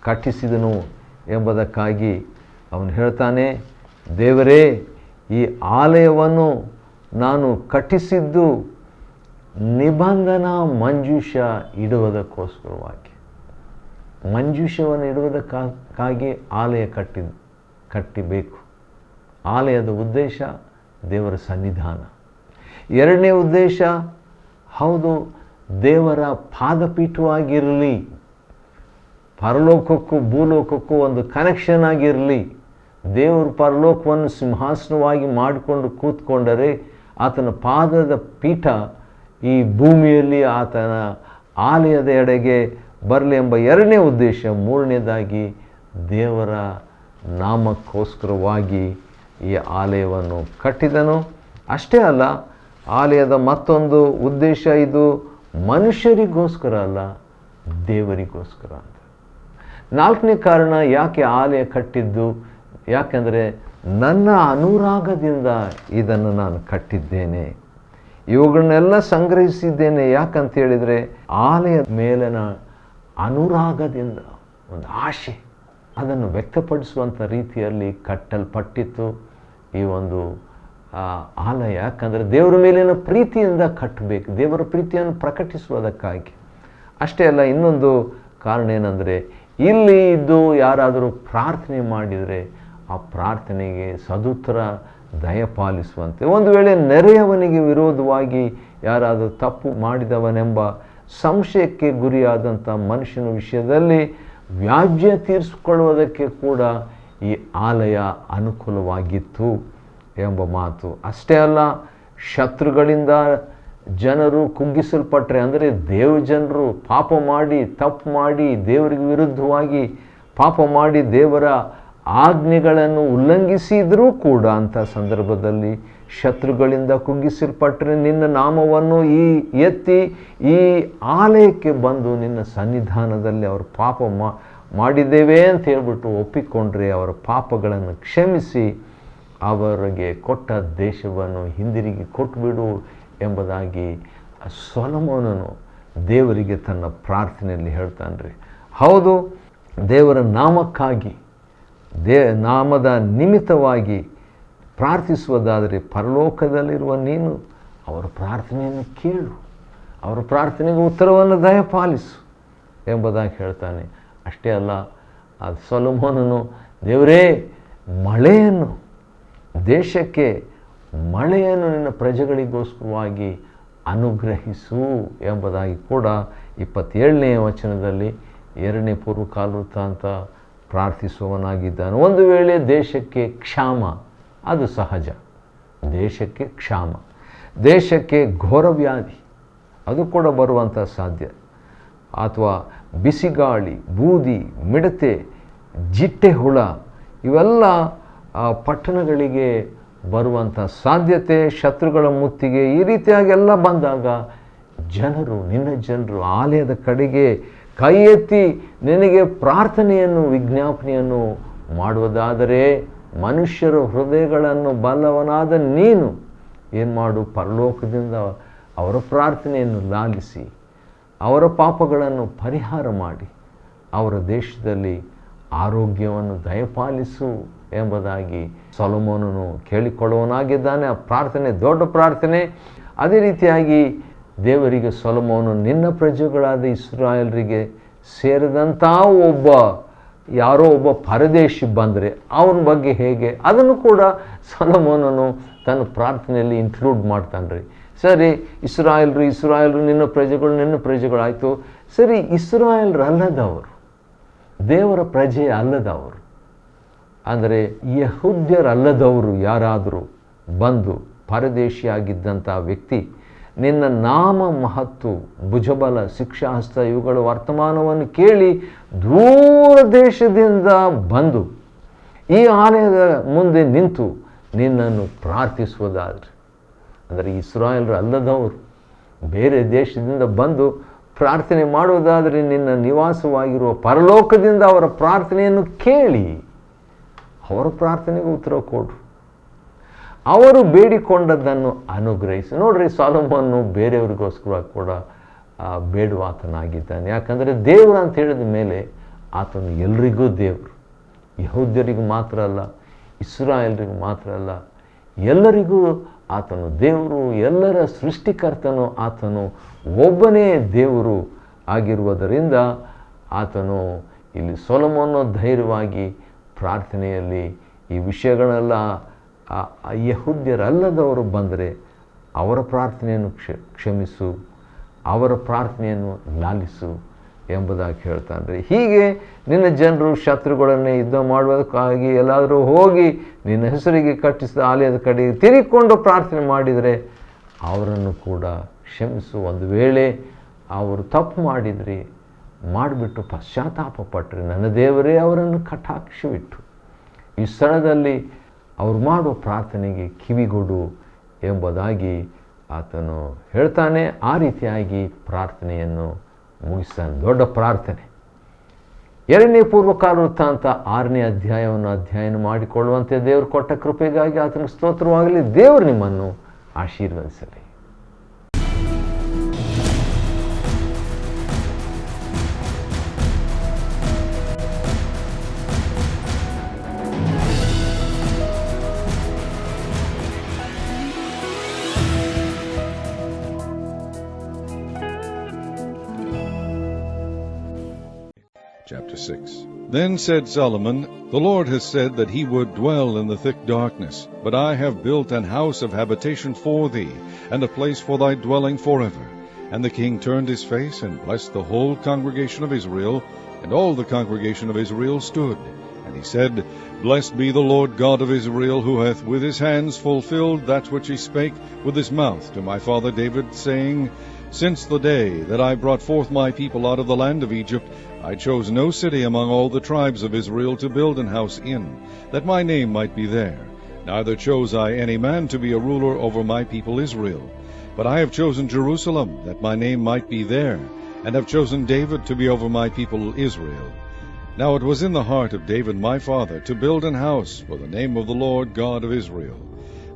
ಕಟ್ಟಿಸಿದನು ಎಂಬುದಕ್ಕಾಗಿ ಅವನು ಹೇಳ್ತಾನೆ, ದೇವರೇ, ಈ ಆಲಯವನ್ನು ನಾನು ಕಟ್ಟಿಸಿದ್ದು ನಿಬಂಧನಾ ಮಂಜೂಷ ಇಡುವುದಕ್ಕೋಸ್ಕರವಾಗಿ. ಮಂಜೂಷವನ್ನು ಇಡುವುದಕ್ಕಾಗಿ ಆಲಯ ಕಟ್ಟಿಬೇಕು. ಆಲಯದ ಉದ್ದೇಶ ದೇವರ ಸನ್ನಿಧಾನ. ಎರಡನೇ ಉದ್ದೇಶ, ಹೌದು, ದೇವರ ಪಾದಪೀಠವಾಗಿರಲಿ, ಪರಲೋಕಕ್ಕೂ ಭೂಲೋಕಕ್ಕೂ ಒಂದು ಕನೆಕ್ಷನ್ ಆಗಿರಲಿ. ದೇವರು ಪರಲೋಕವನ್ನು ಸಿಂಹಾಸನವಾಗಿ ಮಾಡಿಕೊಂಡು ಕೂತ್ಕೊಂಡರೆ ಆತನ ಪಾದದ ಪೀಠ ಈ ಭೂಮಿಯಲ್ಲಿ ಆತನ ಆಲಯದ ಎಡೆಗೆ ಬರಲಿ ಎಂಬ ಎರಡನೇ ಉದ್ದೇಶ. ಮೂರನೇದಾಗಿ, ದೇವರ ನಾಮಕ್ಕೋಸ್ಕರವಾಗಿ ಈ ಆಲಯವನ್ನು ಕಟ್ಟಿದನು. ಅಷ್ಟೇ ಅಲ್ಲ, ಆಲಯದ ಮತ್ತೊಂದು ಉದ್ದೇಶ ಇದು ಮನುಷ್ಯರಿಗೋಸ್ಕರ ಅಲ್ಲ, ದೇವರಿಗೋಸ್ಕರ ಅಂತ. ನಾಲ್ಕನೇ ಕಾರಣ ಯಾಕೆ ಆಲಯ ಕಟ್ಟಿದ್ದು? ಯಾಕೆಂದರೆ ನನ್ನ ಅನುರಾಗದಿಂದ ಇದನ್ನು ನಾನು ಕಟ್ಟಿದ್ದೇನೆ, ಇವುಗಳನ್ನೆಲ್ಲ ಸಂಗ್ರಹಿಸಿದ್ದೇನೆ. ಯಾಕಂತ ಹೇಳಿದರೆ ಆಲಯದ ಮೇಲಿನ ಅನುರಾಗದಿಂದ ಒಂದು ಆಶೆ ಅದನ್ನು ವ್ಯಕ್ತಪಡಿಸುವಂಥ ರೀತಿಯಲ್ಲಿ ಕಟ್ಟಲ್ಪಟ್ಟಿತ್ತು ಈ ಒಂದು ಆಲಯ. ಯಾಕಂದರೆ ದೇವರ ಮೇಲಿನ ಪ್ರೀತಿಯಿಂದ ಕಟ್ಟಬೇಕು, ದೇವರ ಪ್ರೀತಿಯನ್ನು ಪ್ರಕಟಿಸುವುದಕ್ಕಾಗಿ. ಅಷ್ಟೇ ಅಲ್ಲ, ಇನ್ನೊಂದು ಕಾರಣ ಏನಂದರೆ, ಇಲ್ಲಿ ಇದ್ದು ಯಾರಾದರೂ ಪ್ರಾರ್ಥನೆ ಮಾಡಿದರೆ ಆ ಪ್ರಾರ್ಥನೆಗೆ ಸದುತ್ತರ ದಯಪಾಲಿಸುವಂತೆ. ಒಂದು ವೇಳೆ ನೆರೆಯವನಿಗೆ ವಿರೋಧವಾಗಿ ಯಾರಾದರೂ ತಪ್ಪು ಮಾಡಿದವನೆಂಬ ಸಂಶಯಕ್ಕೆ ಗುರಿಯಾದಂಥ ಮನುಷ್ಯನ ವಿಷಯದಲ್ಲಿ ವ್ಯಾಜ್ಯ ತೀರಿಸಿಕೊಳ್ಳುವುದಕ್ಕೆ ಕೂಡ ಈ ಆಲಯ ಅನುಕೂಲವಾಗಿತ್ತು ಎಂಬ ಮಾತು. ಅಷ್ಟೇ ಅಲ್ಲ, ಶತ್ರುಗಳಿಂದ ಜನರು ಕುಗ್ಗಿಸಲ್ಪಟ್ಟರೆ, ಅಂದರೆ ಜನರು ಪಾಪ ಮಾಡಿ, ತಪ್ಪು ಮಾಡಿ, ದೇವರಿಗೆ ವಿರುದ್ಧವಾಗಿ ಪಾಪ ಮಾಡಿ ದೇವರ ಆಜ್ಞೆಗಳನ್ನು ಉಲ್ಲಂಘಿಸಿದರೂ ಕೂಡ ಅಂಥ ಸಂದರ್ಭದಲ್ಲಿ ಶತ್ರುಗಳಿಂದ ಕುಗ್ಗಿಸಲ್ಪಟ್ಟರೆ ನಿನ್ನ ನಾಮವನ್ನು ಎತ್ತಿ ಈ ಆಲಯಕ್ಕೆ ಬಂದು ನಿನ್ನ ಸನ್ನಿಧಾನದಲ್ಲಿ ಅವರು ಪಾಪ ಮಾಡಿದ್ದೇವೆ ಅಂತ ಹೇಳ್ಬಿಟ್ಟು ಒಪ್ಪಿಕೊಂಡ್ರೆ ಅವರ ಪಾಪಗಳನ್ನು ಕ್ಷಮಿಸಿ ಅವರಿಗೆ ಕೊಟ್ಟ ದೇಶವನ್ನು ಹಿಂದಿರುಗಿ ಕೊಟ್ಟುಬಿಡು ಎಂಬುದಾಗಿ ಸೊಲೊಮೋನನು ದೇವರಿಗೆ ತನ್ನ ಪ್ರಾರ್ಥನೆಯಲ್ಲಿ ಹೇಳ್ತಾನೆ ರೀ. ಹೌದು, ದೇವರ ನಾಮಕ್ಕಾಗಿ, ನಾಮದ ನಿಮಿತ್ತವಾಗಿ ಪ್ರಾರ್ಥಿಸುವುದಾದರೆ ಪರಲೋಕದಲ್ಲಿರುವ ನೀನು ಅವರ ಪ್ರಾರ್ಥನೆಯನ್ನು ಕೇಳು, ಅವರ ಪ್ರಾರ್ಥನೆಗೆ ಉತ್ತರವನ್ನು ದಯಪಾಲಿಸು ಎಂಬುದಾಗಿ ಹೇಳ್ತಾನೆ. ಅಷ್ಟೇ ಅಲ್ಲ, ಅದು ಸೊಲೊಮೋನನು, ದೇವರೇ, ಮಳೆಯನ್ನು, ದೇಶಕ್ಕೆ ಮಳೆಯನ್ನು ನಿನ್ನ ಪ್ರಜೆಗಳಿಗೋಸ್ಕರವಾಗಿ ಅನುಗ್ರಹಿಸು ಎಂಬುದಾಗಿ ಕೂಡ 27ನೇ ವಚನದಲ್ಲಿ 2ನೇ ಪೂರ್ವಕಾಲವೃತ್ತಾಂತ ಪ್ರಾರ್ಥಿಸುವವನಾಗಿದ್ದಾನೆ. ಒಂದು ವೇಳೆ ದೇಶಕ್ಕೆ ಕ್ಷಾಮ, ಅದು ಸಹಜ, ದೇಶಕ್ಕೆ ಕ್ಷಾಮ, ದೇಶಕ್ಕೆ ಘೋರ ವ್ಯಾಧಿ ಅದು ಕೂಡ ಬರುವಂಥ ಸಾಧ್ಯ, ಅಥವಾ ಬಿಸಿಗಾಳಿ, ಬೂದಿ, ಮಿಡತೆ ಜಿಟ್ಟೆ ಹುಳ ಇವೆಲ್ಲ ಪಟ್ಟಣಗಳಿಗೆ ಬರುವಂಥ ಸಾಧ್ಯತೆ, ಶತ್ರುಗಳ ಮುತ್ತಿಗೆ ಈ ರೀತಿಯಾಗಿ ಎಲ್ಲ ಬಂದಾಗ ಜನರು, ನಿನ್ನ ಜನರು ಆಲಯದ ಕಡೆಗೆ ಕೈ ಎತ್ತಿ ನಿನಗೆ ಪ್ರಾರ್ಥನೆಯನ್ನು, ವಿಜ್ಞಾಪನೆಯನ್ನು ಮಾಡುವುದಾದರೆ ಮನುಷ್ಯರ ಹೃದಯಗಳನ್ನು ಬಲ್ಲವನಾದ ನೀನು ಏನು ಮಾಡು, ಪರಲೋಕದಿಂದ ಅವರ ಪ್ರಾರ್ಥನೆಯನ್ನು ಲಾಲಿಸಿ ಅವರ ಪಾಪಗಳನ್ನು ಪರಿಹಾರ ಮಾಡಿ ಅವರ ದೇಶದಲ್ಲಿ ಆರೋಗ್ಯವನ್ನು ದಯಪಾಲಿಸು ಎಂಬುದಾಗಿ ಸೊಲೊಮೋನನು ಕೇಳಿಕೊಳ್ಳುವನಾಗಿದ್ದಾನೆ. ಆ ಪ್ರಾರ್ಥನೆ ದೊಡ್ಡ ಪ್ರಾರ್ಥನೆ. ಅದೇ ರೀತಿಯಾಗಿ ದೇವರಿಗೆ ಸೊಲೊಮೋನು ನಿನ್ನ ಪ್ರಜೆಗಳಾದ ಇಸ್ರಾಯೇಲರಿಗೆ ಸೇರಿದಂಥ ಯಾರೋ ಒಬ್ಬ ಪರದೇಶಿ ಬಂದರೆ ಅವನ ಬಗ್ಗೆ ಹೇಗೆ, ಅದನ್ನು ಕೂಡ ಸೊಲೊಮೋನನು ತನ್ನ ಪ್ರಾರ್ಥನೆಯಲ್ಲಿ ಇನ್ಕ್ಲೂಡ್ ಮಾಡ್ತಾನೆ. ಸರಿ, ಇಸ್ರಾಯೇಲರು ನಿನ್ನ ಪ್ರಜೆಗಳಾಯಿತು. ಸರಿ, ಇಸ್ರಾಯೇಲರು ಅಲ್ಲದವರು, ದೇವರ ಪ್ರಜೆ ಅಲ್ಲದವರು, ಅಂದರೆ ಯೆಹೂದ್ಯರಲ್ಲದವರು ಯಾರಾದರೂ ಬಂದು ಪರದೇಶಿಯಾಗಿದ್ದಂಥ ವ್ಯಕ್ತಿ ನಿನ್ನ ನಾಮ ಮಹತ್ತು, ಭುಜಬಲ, ಶಿಕ್ಷಾಹಸ್ತ ಇವುಗಳ ವರ್ತಮಾನವನ್ನು ಕೇಳಿ ದೂರ ದೇಶದಿಂದ ಬಂದು ಈ ಆಲಯದ ಮುಂದೆ ನಿಂತು ನಿನ್ನನ್ನು ಪ್ರಾರ್ಥಿಸುವುದಾದರೆ, ಅಂದರೆ ಇಸ್ರಾಯೇಲರು ಅಲ್ಲದವರು ಬೇರೆ ದೇಶದಿಂದ ಬಂದು ಪ್ರಾರ್ಥನೆ ಮಾಡುವುದಾದರೆ ನಿನ್ನ ನಿವಾಸವಾಗಿರುವ ಪರಲೋಕದಿಂದ ಅವರ ಪ್ರಾರ್ಥನೆಯನ್ನು ಕೇಳಿ ಅವರ ಪ್ರಾರ್ಥನೆಗೆ ಉತ್ತರ ಕೊಡು, ಅವರು ಬೇಡಿಕೊಂಡದ್ದನ್ನು ಅನುಗ್ರಹಿಸಿ. ನೋಡ್ರಿ, ಸೊಲೊಮೋನನು ಬೇರೆಯವರಿಗೋಸ್ಕರ ಕೂಡ ಬೇಡುವಾತನಾಗಿದ್ದಾನೆ. ಯಾಕಂದರೆ ದೇವರು ಅಂತ ಹೇಳಿದ ಮೇಲೆ ಆತನು ಎಲ್ರಿಗೂ ದೇವರು, ಯಹೂದ್ಯರಿಗೂ ಮಾತ್ರ ಅಲ್ಲ, ಇಸ್ರಾಯೇಲರಿಗೂ ಮಾತ್ರ ಅಲ್ಲ, ಎಲ್ಲರಿಗೂ ಆತನು ದೇವರು, ಎಲ್ಲರ ಸೃಷ್ಟಿಕರ್ತನು ಆತನು, ಒಬ್ಬನೇ ದೇವರು ಆಗಿರುವುದರಿಂದ ಆತನು ಇಲ್ಲಿ ಸೊಲೊಮೋನನು ಧೈರ್ಯವಾಗಿ ಪ್ರಾರ್ಥನೆಯಲ್ಲಿ ಈ ವಿಷಯಗಳೆಲ್ಲ ಯೆಹೂದ್ಯರಲ್ಲದವರು ಬಂದರೆ ಅವರ ಪ್ರಾರ್ಥನೆಯನ್ನು ಕ್ಷಮಿಸು, ಅವರ ಪ್ರಾರ್ಥನೆಯನ್ನು ಲಾಲಿಸು ಎಂಬುದಾಗಿ ಹೇಳ್ತಾನೆ. ಹೀಗೆ ನಿನ್ನ ಜನರು ಶತ್ರುಗಳನ್ನೇ ಯುದ್ಧ ಮಾಡುವುದಕ್ಕಾಗಿ ಎಲ್ಲಾದರೂ ಹೋಗಿ ನಿನ್ನ ಹೆಸರಿಗೆ ಕಟ್ಟಿಸಿದ ಆಲಯದ ಕಡೆಗೆ ತಿರುಗಿಕೊಂಡು ಪ್ರಾರ್ಥನೆ ಮಾಡಿದರೆ ಅವರನ್ನು ಕೂಡ ಕ್ಷಮಿಸು. ಒಂದು ವೇಳೆ ಅವರು ತಪ್ಪು ಮಾಡಿಬಿಟ್ಟು ಪಶ್ಚಾತ್ತಾಪ ಪಟ್ಟರೆ ನನ್ನ ದೇವರೇ ಅವರನ್ನು ಕಟಾಕ್ಷವಿಟ್ಟು ಈ ಸ್ಥಳದಲ್ಲಿ ಅವರು ಮಾಡುವ ಪ್ರಾರ್ಥನೆಗೆ ಕಿವಿಗೊಡು ಎಂಬುದಾಗಿ ಆತನು ಹೇಳ್ತಾನೆ. ಆ ರೀತಿಯಾಗಿ ಪ್ರಾರ್ಥನೆಯನ್ನು ಮುಗಿಸ್ತಾನೆ. ದೊಡ್ಡ ಪ್ರಾರ್ಥನೆ. 2ನೇ ಪೂರ್ವಕಾಲ ವೃತ್ತಾಂತ 6ನೇ ಅಧ್ಯಾಯವನ್ನು ಅಧ್ಯಯನ ಮಾಡಿಕೊಳ್ಳುವಂತೆ ದೇವರು ಕೊಟ್ಟ ಕೃಪೆಗಾಗಿ ಆತನಿಗೆ ಸ್ತೋತ್ರವಾಗಲಿ. ದೇವರು ನಿಮ್ಮನ್ನು ಆಶೀರ್ವದಿಸಲಿ. Chapter 6. Then said Solomon, The Lord has said that he would dwell in the thick darkness, but I have built an house of habitation for thee, and a place for thy dwelling forever. And the king turned his face and blessed the whole congregation of Israel, and all the congregation of Israel stood. And he said, Blessed be the Lord God of Israel, who hath with his hands fulfilled that which he spake with his mouth to my father David, saying, Since the day that I brought forth my people out of the land of Egypt, I chose no city among all the tribes of Israel to build an house in, that my name might be there. Neither chose I any man to be a ruler over my people Israel. But I have chosen Jerusalem, that my name might be there, and have chosen David to be over my people Israel. Now it was in the heart of David my father to build an house for the name of the Lord God of Israel.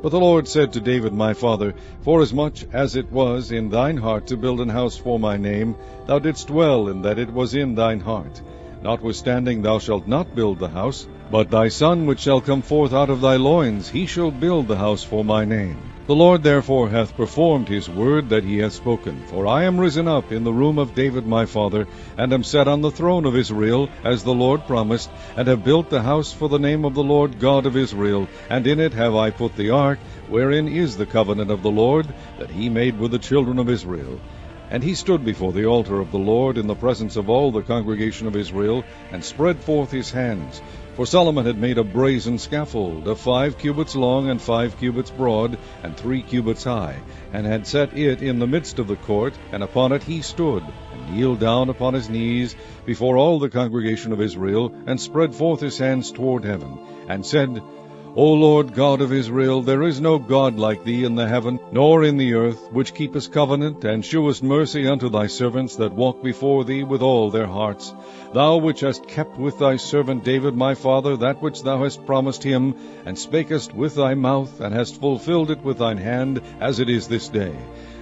But the Lord said to David my father, Forasmuch as it was in thine heart to build an house for my name, thou didst dwell in that it was in thine heart. Notwithstanding thou shalt not build the house, but thy son which shall come forth out of thy loins, he shall build the house for my name. The Lord therefore hath performed his word that he hath spoken. For I am risen up in the room of David my father, and am set on the throne of Israel, as the Lord promised, and have built the house for the name of the Lord God of Israel, and in it have I put the ark, wherein is the covenant of the Lord, that he made with the children of Israel. And he stood before the altar of the Lord in the presence of all the congregation of Israel, and spread forth his hands. For Solomon had made a brazen scaffold of 5 cubits long and 5 cubits broad and 3 cubits high, and had set it in the midst of the court, and upon it he stood, and kneeled down upon his knees before all the congregation of Israel, and spread forth his hands toward heaven, and said, O Lord God of Israel, there is no God like thee in the heaven, nor in the earth, which keepest covenant, and shewest mercy unto thy servants that walk before thee with all their hearts. Thou which hast kept with thy servant David my father that which thou hast promised him, and spakest with thy mouth, and hast fulfilled it with thine hand, as it is this day.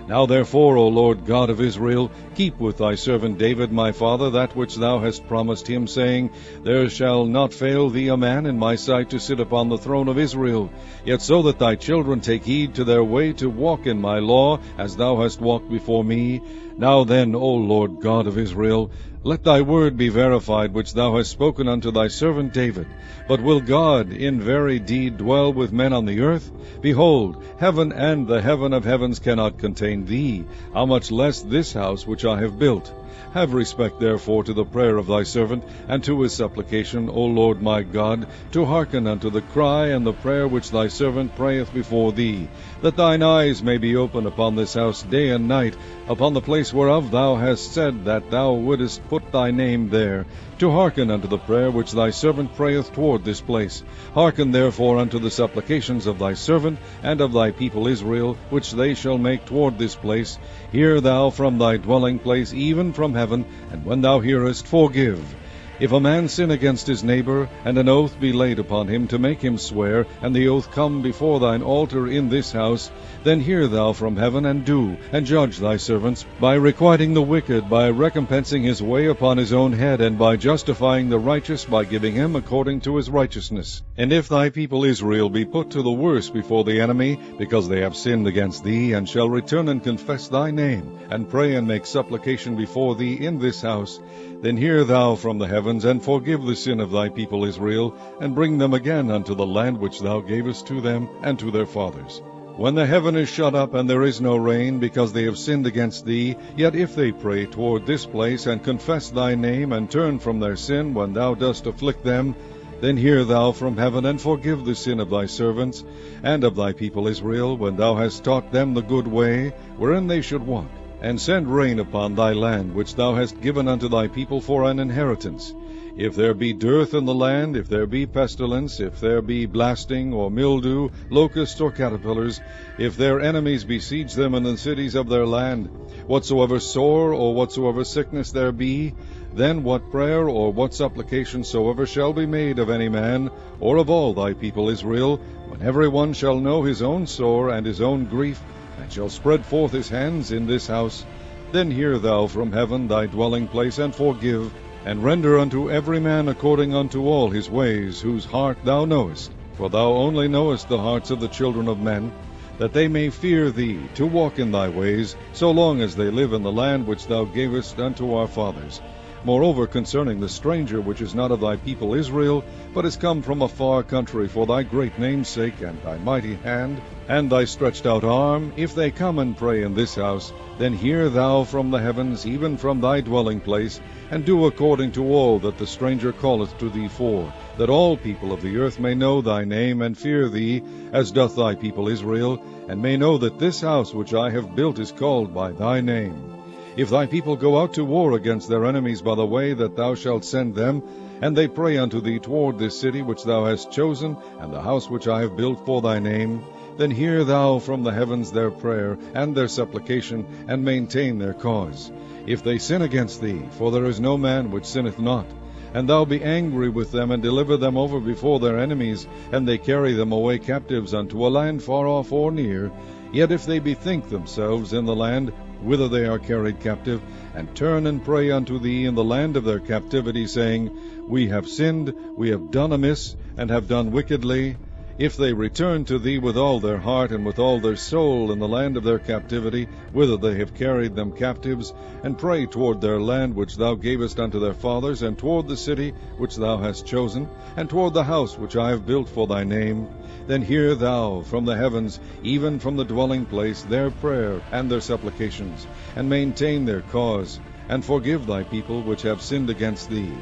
Now therefore, O Lord God of Israel, keep with thy servant David my father that which thou hast promised him, saying, There shall not fail thee a man in my sight to sit upon the throne of Israel. Yet so that thy children take heed to their way to walk in my law, as thou hast walked before me. Now then, O Lord God of Israel, let thy word be verified which thou hast spoken unto thy servant David. But will God in very deed dwell with men on the earth? Behold, heaven and the heaven of heavens cannot contain thee, how much less this house which I have built? Have respect therefore to the prayer of thy servant, and to his supplication, O Lord my God, to hearken unto the cry and the prayer which thy servant prayeth before thee, that thine eyes may be open upon this house day and night, upon the place whereof thou hast said that thou wouldest put thy name there, to hearken unto the prayer which thy servant prayeth toward this place. Hearken therefore unto the supplications of thy servant and of thy people Israel, which they shall make toward this place. Hear thou from thy dwelling place, even from heaven, and when thou hearest, forgive. If a man sin against his neighbor, and an oath be laid upon him to make him swear, and the oath come before thine altar in this house, then hear thou from heaven, and do, and judge thy servants, by requiting the wicked, by recompensing his way upon his own head, and by justifying the righteous, by giving him according to his righteousness. And if thy people Israel be put to the worse before the enemy, because they have sinned against thee, and shall return and confess thy name, and pray and make supplication before thee in this house, then hear thou from the heavens, and forgive the sin of thy people Israel, and bring them again unto the land which thou gavest to them and to their fathers. When the heaven is shut up, and there is no rain, because they have sinned against thee, yet if they pray toward this place, and confess thy name, and turn from their sin when thou dost afflict them, then hear thou from heaven, and forgive the sin of thy servants, and of thy people Israel, when thou hast taught them the good way, wherein they should walk. And send rain upon thy land, which thou hast given unto thy people for an inheritance. If there be dearth in the land, if there be pestilence, if there be blasting, or mildew, locusts, or caterpillars, if their enemies besiege them in the cities of their land, whatsoever sore or whatsoever sickness there be, then what prayer or what supplication soever shall be made of any man, or of all thy people Israel, when every one shall know his own sore and his own grief, and shall spread forth his hands in this house, then hear thou from heaven thy dwelling place, and forgive, and render unto every man according unto all his ways, whose heart thou knowest. For thou only knowest the hearts of the children of men, that they may fear thee, to walk in thy ways, so long as they live in the land which thou gavest unto our fathers. Moreover, concerning the stranger which is not of thy people Israel, but is come from a far country for thy great name's sake, and thy mighty hand, and thy stretched out arm, if they come and pray in this house, then hear thou from the heavens, even from thy dwelling place, and do according to all that the stranger calleth to thee for, that all people of the earth may know thy name, and fear thee, as doth thy people Israel, and may know that this house which I have built is called by thy name. If thy people go out to war against their enemies by the way that thou shalt send them, and they pray unto thee toward this city which thou hast chosen, and the house which I have built for thy name, then hear thou from the heavens their prayer and their supplication, and maintain their cause. If they sin against thee, for there is no man which sinneth not, and thou be angry with them, and deliver them over before their enemies, and they carry them away captives unto a land far off or near, yet if they bethink themselves in the land whither they are carried captive, and turn and pray unto thee in the land of their captivity, saying, We have sinned, we have done amiss, and have done wickedly, if they return to thee with all their heart and with all their soul in the land of their captivity, whither they have carried them captives, and pray toward their land which thou gavest unto their fathers, and toward the city which thou hast chosen, and toward the house which I have built for thy name, then hear thou from the heavens, even from the dwelling place, their prayer and their supplications, and maintain their cause, and forgive thy people which have sinned against thee.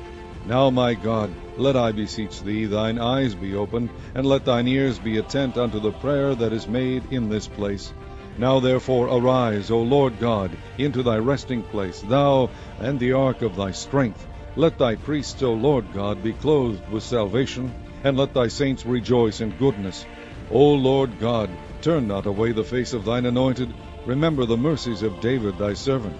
Now, my God, let I beseech thee, thine eyes be opened, and let thine ears be attent unto the prayer that is made in this place. Now therefore arise, O Lord God, into thy resting place, thou and the ark of thy strength. Let thy priests, O Lord God, be clothed with salvation, and let thy saints rejoice in goodness. O Lord God, turn not away the face of thine anointed. Remember the mercies of David thy servant,